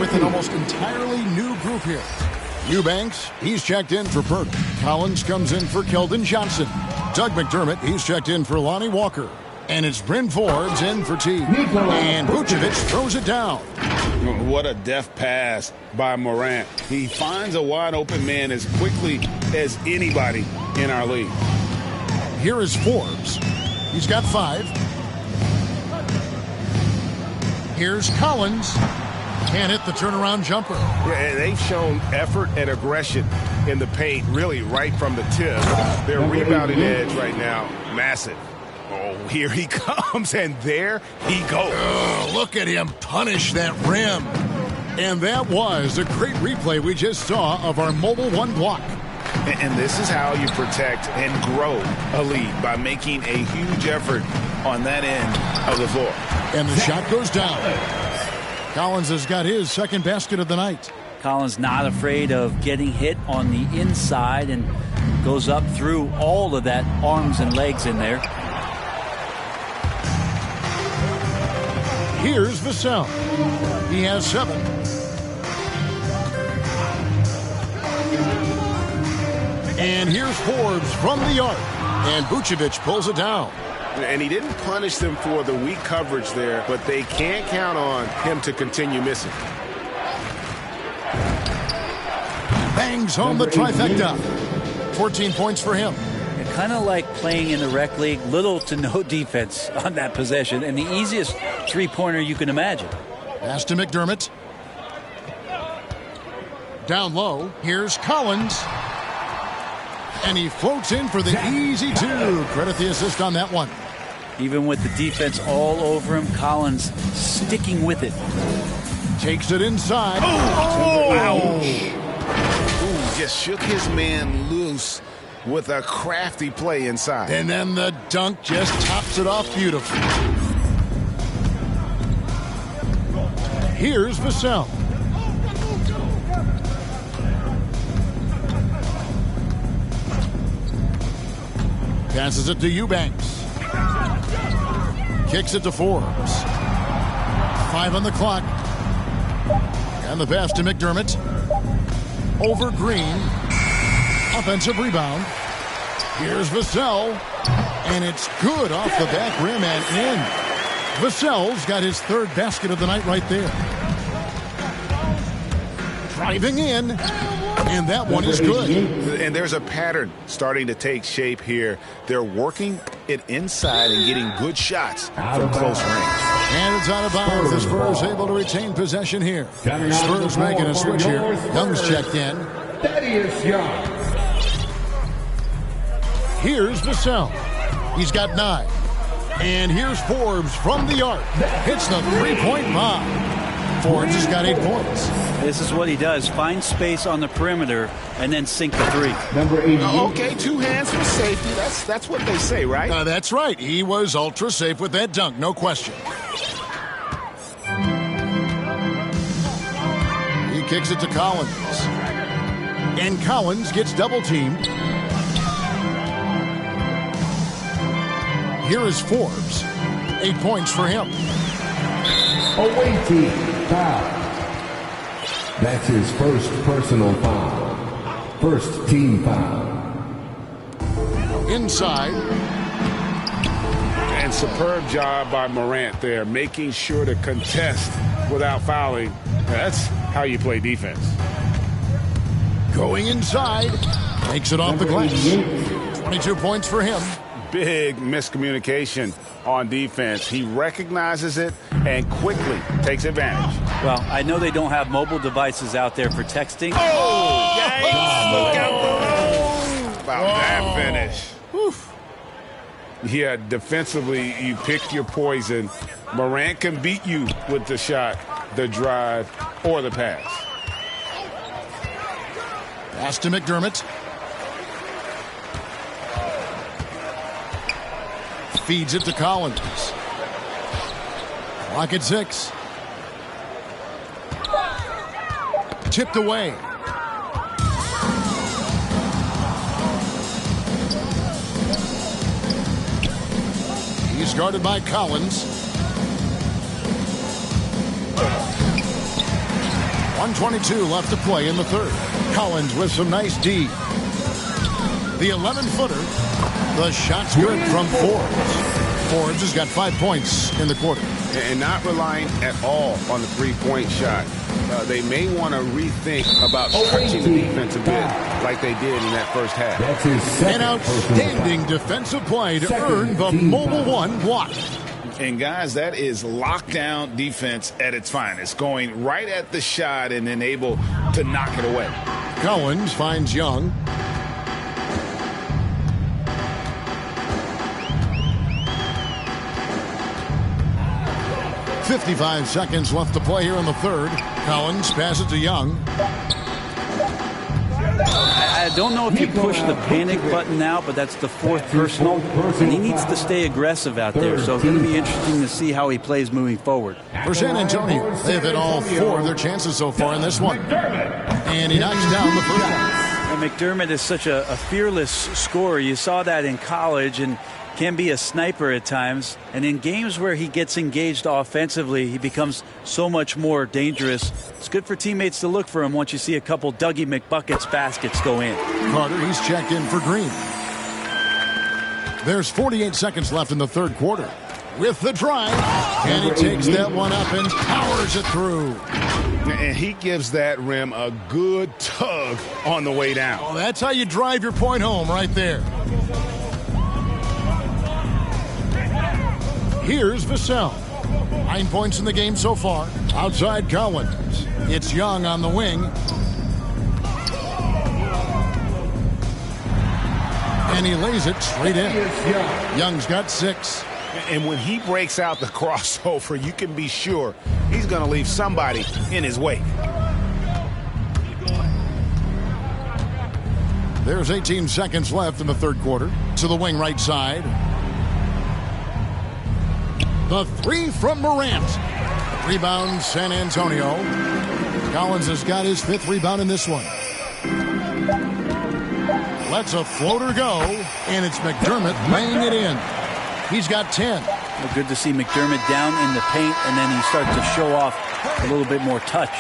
with an almost entirely new group here. Eubanks, he's checked in for Burke. Collins comes in for Keldon Johnson. Doug McDermott, he's checked in for Lonnie Walker. And it's Bryn Forbes in for T. And Vucevic throws it down. What a deft pass by Morant. He finds a wide open man as quickly as anybody in our league. Here is Forbes. He's got 5. Here's Collins. Can't hit the turnaround jumper. Yeah, they've shown effort and aggression in the paint, really right from the tip. Their rebounding edge right now, massive. Oh, here he comes, and there he goes. Oh, look at him punish that rim. And that was a great replay we just saw of our mobile one block. And this is how you protect and grow a lead, by making a huge effort on that end of the floor. And the shot goes down. Collins has got his second basket of the night. Collins not afraid of getting hit on the inside and goes up through all of that arms and legs in there. Here's Vassell. He has 7. And here's Forbes from the arc. And Vucevic pulls it down. And he didn't punish them for the weak coverage there, but they can't count on him to continue missing. Bangs home the trifecta. 14 points for him. Kind of like playing in the rec league, little to no defense on that possession, and the easiest three-pointer you can imagine. Pass to McDermott. Down low, here's Collins. And he floats in for the easy 2. Credit the assist on that one. Even with the defense all over him, Collins sticking with it. Takes it inside. Oh! Ouch! Ooh, just shook his man loose with a crafty play inside. And then the dunk just tops it off beautifully. Here's Vassell. Passes it to Eubanks. Kicks it to Forbes. 5 on the clock. And the pass to McDermott. Over Green. Offensive rebound. Here's Vassell. And it's good off the back rim and in. Vassell's got his 3rd basket of the night right there. Driving in. And that one is good. And there's a pattern starting to take shape here. They're working it inside and getting good shots from close range. And it's out of bounds. The Spurs able to retain possession here. Spurs making a switch here. Young's checked in. Thaddeus Young. Here's Vassell. He's got 9. And here's Forbes from the arc. Hits the 3-point bomb. Forbes has got 8 points. This is what he does. Find space on the perimeter and then sink the 3. Number 88. Okay, 2 hands for safety. That's what they say, right? That's right. He was ultra safe with that dunk, no question. He kicks it to Collins. And Collins gets double-teamed. Here is Forbes. 8 points for him. Away team foul. That's his first personal foul. First team foul. Inside. And superb job by Morant there, making sure to contest without fouling. That's how you play defense. Going inside. Takes it off the glass. 22 points for him. Big miscommunication on defense. He recognizes it and quickly takes advantage. Well, I know they don't have mobile devices out there for texting. Oh, yikes. Look out about that finish. Oof. Yeah, defensively, you pick your poison. Morant can beat you with the shot, the drive, or the pass. Pass to McDermott. Feeds it to Collins. Clock at 6. Tipped away. He's guarded by Collins. 1:22 left to play in the third. Collins with some nice D. The 11-footer. The shot's good from Forbes. Forbes has got 5 points in the quarter. And not relying at all on the three-point shot. They may want to rethink about stretching the defense a bit like they did in that first half. An outstanding defensive play to earn the Mobile One block. And, guys, that is lockdown defense at its finest, going right at the shot and then able to knock it away. Collins finds Young. .55 seconds left to play here in the third. Collins passes to Young. I don't know if you push the panic button now, but that's the fourth personal, and he needs to stay aggressive out there. So it's going to be interesting to see how he plays moving forward. For San Antonio, they've hit all 4 of their chances so far in this one. And he knocks down the first one. And McDermott is such a fearless scorer. You saw that in college and can be a sniper at times. And in games where he gets engaged offensively, he becomes so much more dangerous. It's good for teammates to look for him once you see a couple Dougie McBuckets baskets go in. Carter, he's checked in for Green. There's 48 seconds left in the third quarter. With the drive, and he takes that one up and powers it through. And he gives that rim a good tug on the way down. Oh, that's how you drive your point home right there. Here's Vassell. 9 points in the game so far. Outside Collins. It's Young on the wing. And he lays it straight in. Young's got 6. And when he breaks out the crossover, you can be sure he's going to leave somebody in his wake. There's 18 seconds left in the third quarter. To the wing right side. The 3 from Morant. Rebound San Antonio. Collins has got his 5th rebound in this one. Lets a floater go, and it's McDermott laying it in. He's got 10. Well, good to see McDermott down in the paint, and then he starts to show off a little bit more touch.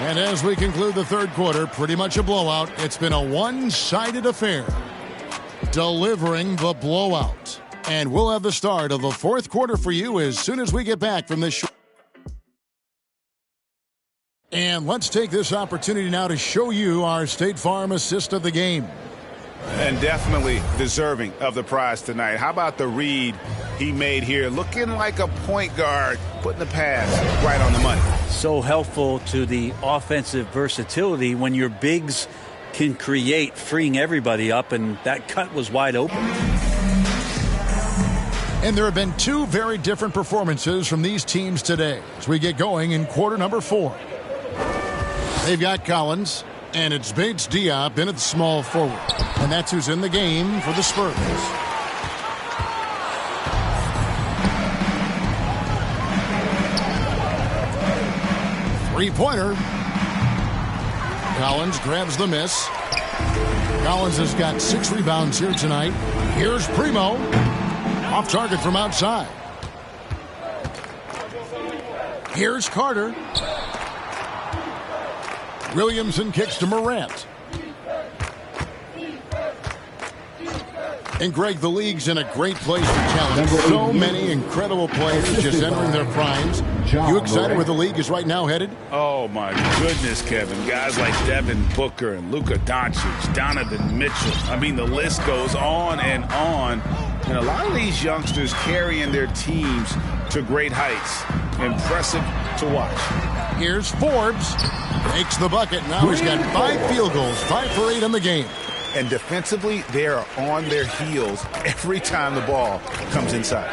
And as we conclude the third quarter, pretty much a blowout. It's been a one-sided affair. Delivering the blowout. And we'll have the start of the fourth quarter for you as soon as we get back from this show. And let's take this opportunity now to show you our State Farm assist of the game. And definitely deserving of the prize tonight. How about the read he made here? Looking like a point guard, putting the pass right on the money. So helpful to the offensive versatility when your bigs can create, freeing everybody up, and that cut was wide open. And there have been 2 very different performances from these teams today as we get going in quarter number 4. They've got Collins, and it's Bates Diop in at the small forward. And that's who's in the game for the Spurs. Three-pointer. Collins grabs the miss. Collins has got 6 rebounds here tonight. Here's Primo. Off target from outside. Here's Carter. Williamson kicks to Morant. And Greg, the league's in a great place for talent. So many incredible players just entering their primes. You excited where the league is right now headed? Oh, my goodness, Kevin. Guys like Devin Booker and Luka Doncic, Donovan Mitchell. I mean, the list goes on and on. And a lot of these youngsters carrying their teams to great heights. Impressive to watch. Here's Forbes. Makes the bucket. Now he's got 5 field goals, 5 for 8 in the game. And defensively, they are on their heels every time the ball comes inside.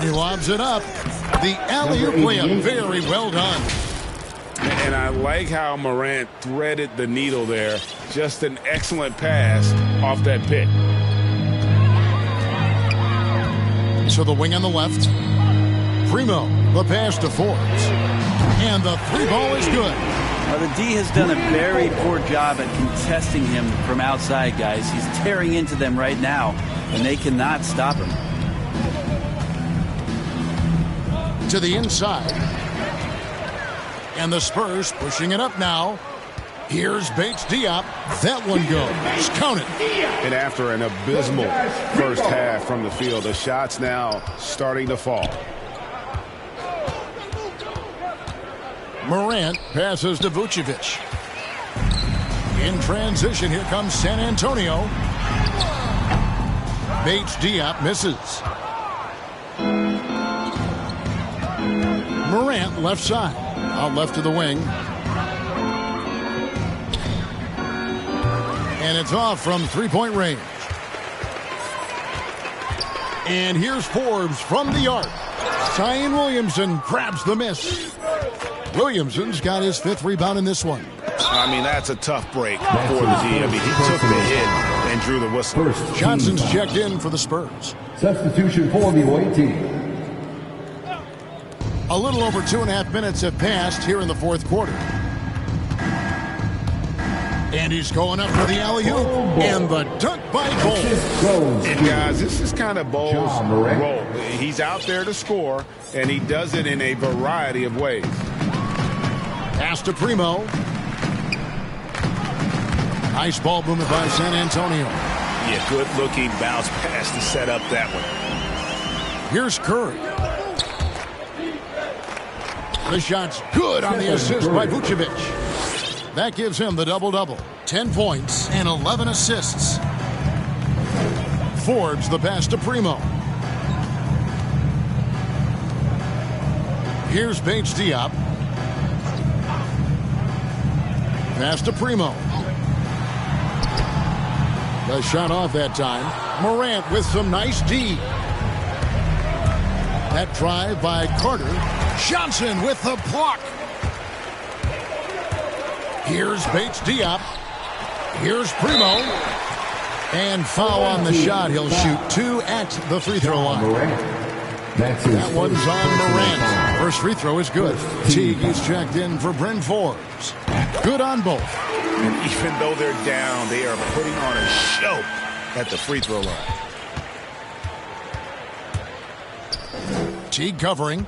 He lobs it up. The alley-oop layup. Very well done. And I like how Morant threaded the needle there. Just an excellent pass off that pick. So the wing on the left. Primo, the pass to Forbes. And the 3 ball is good. Now, the D has done a very poor job at contesting him from outside, guys. He's tearing into them right now, and they cannot stop him. To the inside. And the Spurs pushing it up now. Here's Btska. That one goes. Count it. And after an abysmal first half from the field, the shots now starting to fall. Morant passes to Vucevic. In transition, here comes San Antonio. Btska misses. Morant left side. Out left to the wing. And it's off from three-point range. And here's Forbes from the arc. Zion Williamson grabs the miss. Williamson's got his 5th rebound in this one. I mean, that's a tough break for the D. I mean, he took the hit and drew the whistle. Johnson's checked in for the Spurs. Substitution for the away team. A little over 2.5 minutes have passed here in the 4th quarter. And he's going up for the alley-oop. And the dunk by Bol. And guys, this is kind of Bol's role. He's out there to score, and he does it in a variety of ways. Pass to Primo. Nice ball movement by San Antonio. Yeah, good-looking bounce pass to set up that one. Here's Curry. The shot's good on the assist by Vucevic. That gives him the double-double. 10 points and 11 assists. Forbes the pass to Primo. Here's Btska. Pass to Primo. The shot off that time. Morant with some nice D. That drive by Carter. Johnson with the block. Here's Btska. Here's Primo. And foul on the shot. He'll shoot 2 at the free throw line. That one's on Morant. First free throw is good. Teague is checked in for Bryn Forbes. Good on both. And even though they're down, they are putting on a show at the free throw line. Teague covering.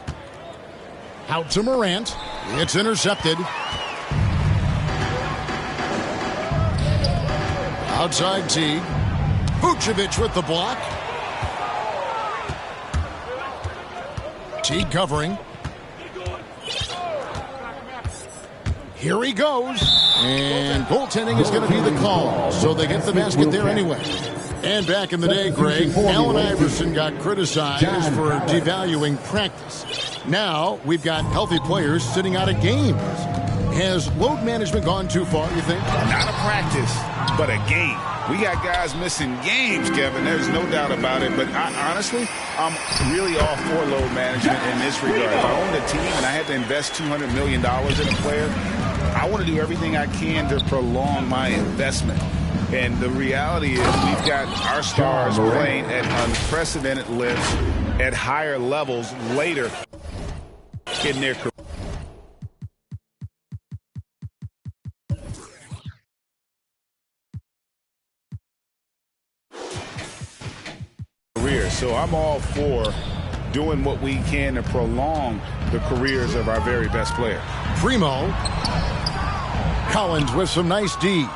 Out to Morant. It's intercepted. Outside Teague. Vucevic with the block. Teague covering. Here he goes. And goaltending is going to be the call. So they get the basket there anyway. And back in the day, Greg, Allen Iverson got criticized for devaluing practice. Now we've got healthy players sitting out of games. Has load management gone too far, you think? Not a practice, but a game. We got guys missing games, Kevin. There's no doubt about it. But honestly, I'm really all for load management in this regard. If I owned a team and I had to invest $200 million in a player, I want to do everything I can to prolong my investment. And the reality is we've got our stars playing at unprecedented lifts at higher levels later in their career. So I'm all for doing what we can to prolong the careers of our very best players. Primo. Collins with some nice D.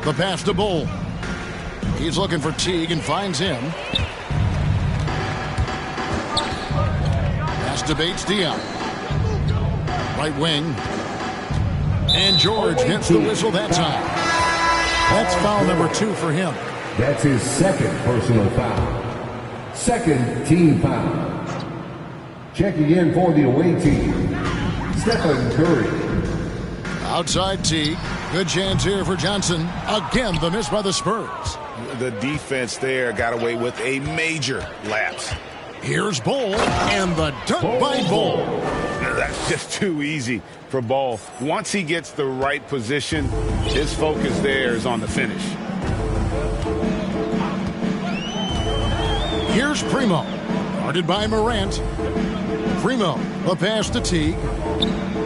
The pass to Bol. He's looking for Teague and finds him. Pass to Btska. Right wing. And George gets the whistle that time. That's foul number 2 for him. That's his 2nd personal foul. 2nd team foul. Checking in for the away team, Stephen Curry. Outside Teague. Good chance here for Johnson. Again, the miss by the Spurs. The defense there got away with a major lapse. Here's Bol, and the dunk by Bol. That's just too easy for Bol. Once he gets the right position, his focus there is on the finish. Here's Primo. Guarded by Morant. Primo, a pass to Teague.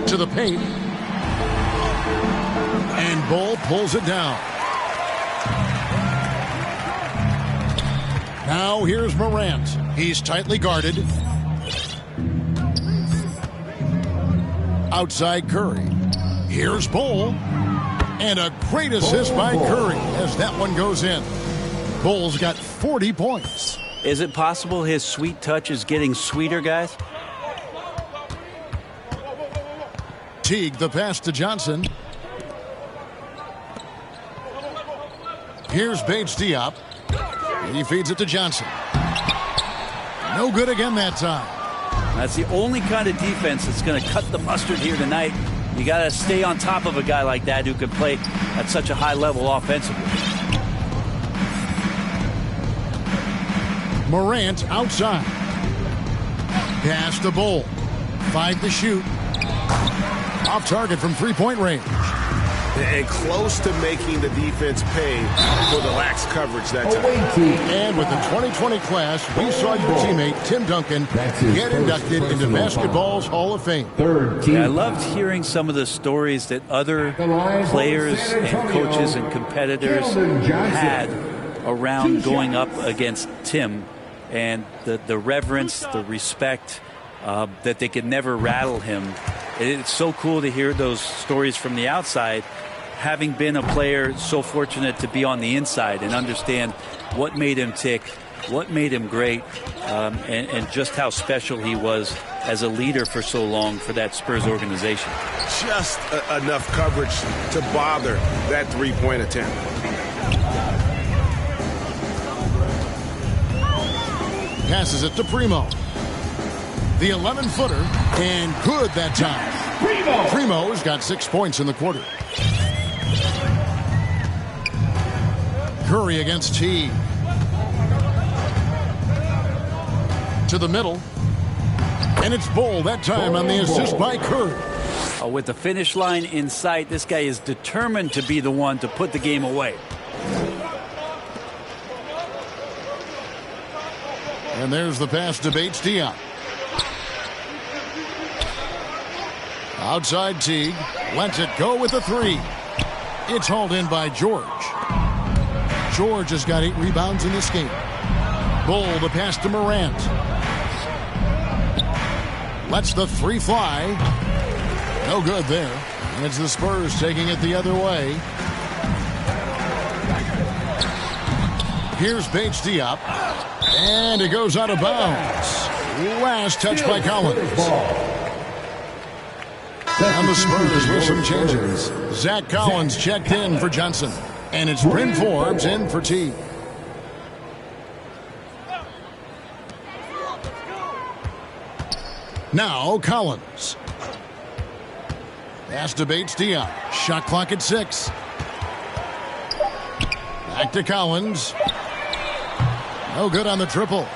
To the paint. And Bol pulls it down. Now here's Morant. He's tightly guarded. Outside Curry. Here's Bull. And a great assist by Curry as that one goes in. Bull's got 40 points. Is it possible his sweet touch is getting sweeter, guys? Teague, the pass to Johnson. Here's Bates Diop. He feeds it to Johnson. No good again that time. That's the only kind of defense that's going to cut the mustard here tonight. You got to stay on top of a guy like that who can play at such a high level offensively. Morant outside. Pass to Bull. 5 to shoot. Off target from three-point range. And close to making the defense pay for the lax coverage that time. And with the 2020 class, we saw your teammate Tim Duncan get inducted into basketball's Hall of Fame. Yeah, I loved hearing some of the stories that other players and coaches and competitors had around going up against Tim, and the reverence, the respect, that they could never rattle him. It's so cool to hear those stories from the outside, having been a player so fortunate to be on the inside and understand what made him tick, what made him great, and just how special he was as a leader for so long for that Spurs organization. Just enough coverage to bother that three-point attempt. Passes it to Primo. The 11-footer, and good that time. Primo's got 6 points in the quarter. Curry against Teague. To the middle. And it's Bull that time on the assist by Curry. With the finish line in sight, this guy is determined to be the one to put the game away. And there's the pass to Bates Diop. Outside Teague. Lets it go with a three. It's hauled in by George. George has got 8 rebounds in this game. Bull, the pass to Morant. Lets the three fly. No good there. And it's the Spurs taking it the other way. Here's Bates Diop. And it goes out of bounds. Last touch by Collins. And the Spurs with some changes. Zach Collins checked in for Johnson. And it's Bryn Forbes in for Teague. Now Collins. Pass to Bates Diop. Shot clock at 6. Back to Collins. No good on the triple.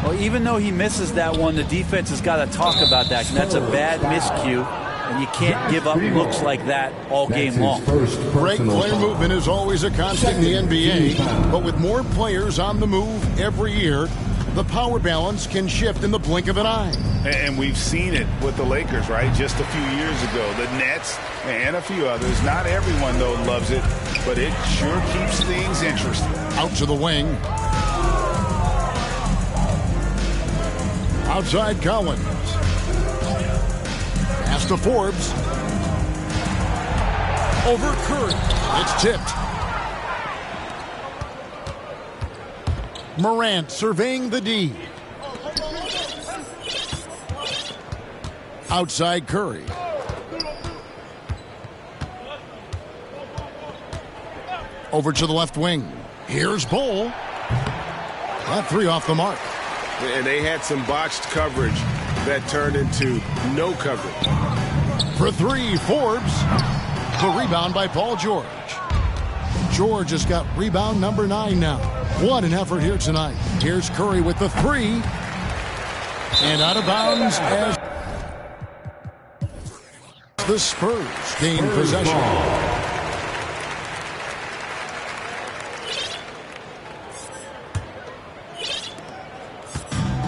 Well, even though he misses that one, the defense has got to talk about that. And that's a bad miscue. And you can't give up looks like that all game long. Break player movement is always a constant in the NBA, but with more players on the move every year, the power balance can shift in the blink of an eye. And we've seen it with the Lakers, right? Just a few years ago. The Nets and a few others. Not everyone, though, loves it, but it sure keeps things interesting. Out to the wing. Outside Collins. Pass to Forbes. Over Curry. It's tipped. Morant surveying the D. Outside Curry. Over to the left wing. Here's Bull. That three off the mark. And they had some botched coverage that turned into no coverage. For three, Forbes. The rebound by Paul George. George has got rebound number 9 now. What an effort here tonight. Here's Curry with the three. And out of bounds as the Spurs gain possession.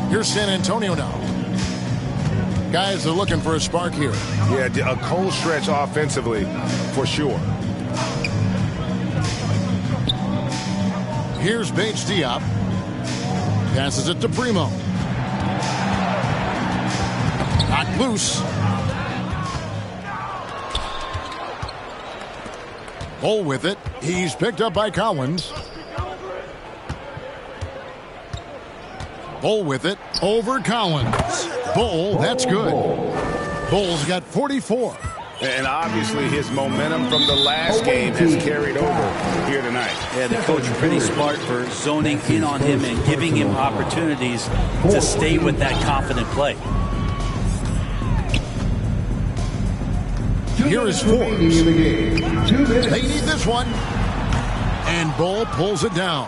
Here's San Antonio now. Guys are looking for a spark here. Yeah, a cold stretch offensively for sure. Here's Bates Diop. Passes it to Primo. Knocked loose. Bull with it. He's picked up by Collins. Bull with it. Over Collins. Bull, that's good. Bull's got 44. And obviously his momentum from the last game has carried over here tonight. Yeah, the coach pretty smart for zoning in on him and giving him opportunities to stay with that confident play. Here is Forbes. They need this one. And Bull pulls it down.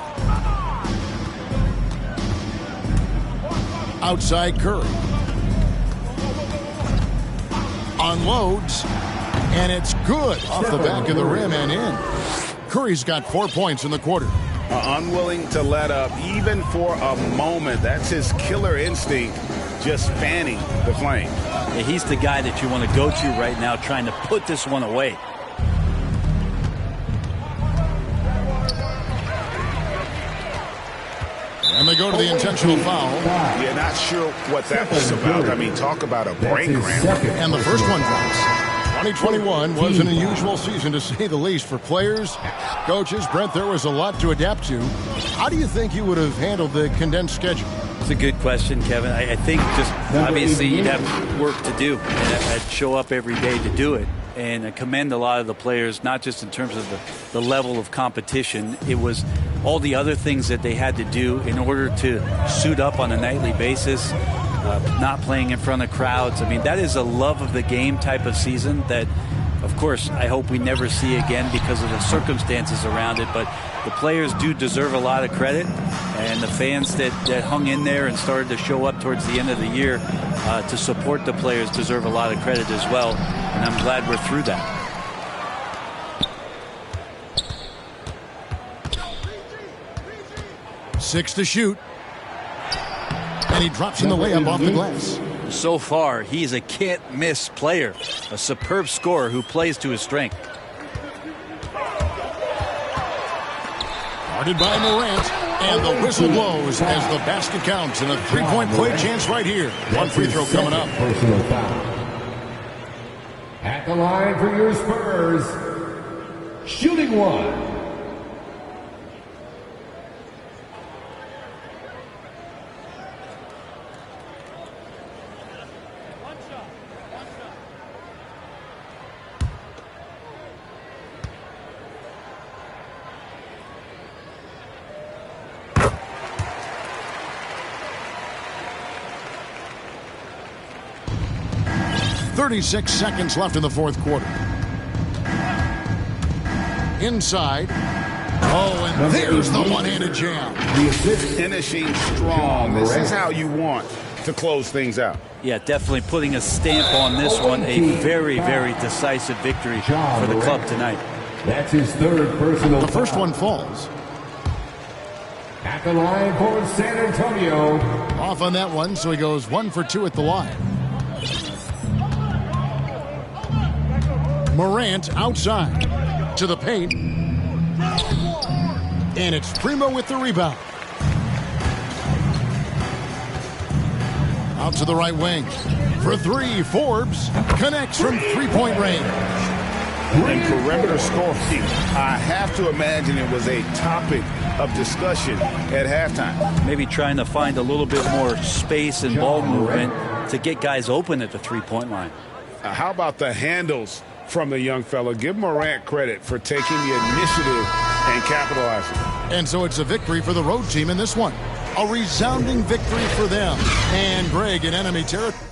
Outside Curry. Unloads. And it's good off the back of the rim and in. Curry's got 4 points in the quarter. Unwilling to let up even for a moment. That's his killer instinct, just fanning the flame. Yeah, he's the guy that you want to go to right now, trying to put this one away. And they go to the intentional foul. Yeah, not sure what that was about. I mean, talk about a break, Graham. And the first one drops. 2021 was an unusual season, to say the least, for players, coaches. Brent, there was a lot to adapt to. How do you think you would have handled the condensed schedule? It's a good question, Kevin. I think just obviously you'd have work to do, and I'd show up every day to do it. And I commend a lot of the players, not just in terms of the level of competition. It was all the other things that they had to do in order to suit up on a nightly basis, not playing in front of crowds. I mean, that is a love of the game type of season that, of course, I hope we never see again because of the circumstances around it. But the players do deserve a lot of credit, and the fans that hung in there and started to show up towards the end of the year to support the players deserve a lot of credit as well. And I'm glad we're through that. Six to shoot. And he drops in the layup off the glass. So far, he's a can't-miss player, a superb scorer who plays to his strength. Guarded by Morant, and the whistle blows as the basket counts, and a three-point play chance right here. One free throw coming up. Personal foul. At the line for your Spurs, shooting one. .36 seconds left in the fourth quarter. Inside. Oh, and there's the one-handed jam. Finishing strong. This is how you want to close things out. Yeah, definitely putting a stamp on this one. A very, very decisive victory for the club tonight. That's his third personal. The first one falls. At the line for San Antonio. Off on that one, so he goes 1 for 2 at the line. Morant outside to the paint. And it's Primo with the rebound. Out to the right wing. For three, Forbes connects from three-point range. And perimeter scoring, I have to imagine it was a topic of discussion at halftime. Maybe trying to find a little bit more space and ball movement to get guys open at the three-point line. How about the handles from the young fella? Give Morant credit for taking the initiative and capitalizing. And so it's a victory for the road team in this one. A resounding victory for them. And Greg in enemy territory.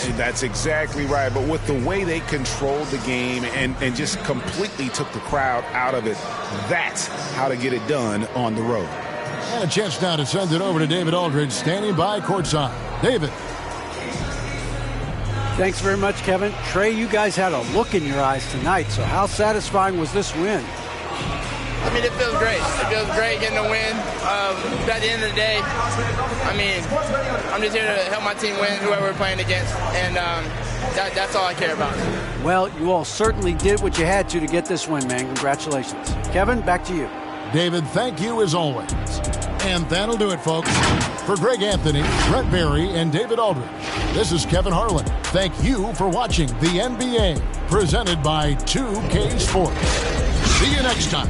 Yes. That's exactly right. But with the way they controlled the game and just completely took the crowd out of it, that's how to get it done on the road. And a chance now to send it over to David Aldridge, standing by courtside. David. Thanks very much, Kevin. Trey, you guys had a look in your eyes tonight, so how satisfying was this win? I mean, it feels great. It feels great getting the win. But at the end of the day, I mean, I'm just here to help my team win, whoever we're playing against, and that's all I care about. Well, you all certainly did what you had to get this win, man. Congratulations. Kevin, back to you. David, thank you as always. And that'll do it, folks. For Greg Anthony, Brett Berry, and David Aldridge, this is Kevin Harlan. Thank you for watching the NBA, presented by 2K Sports. See you next time.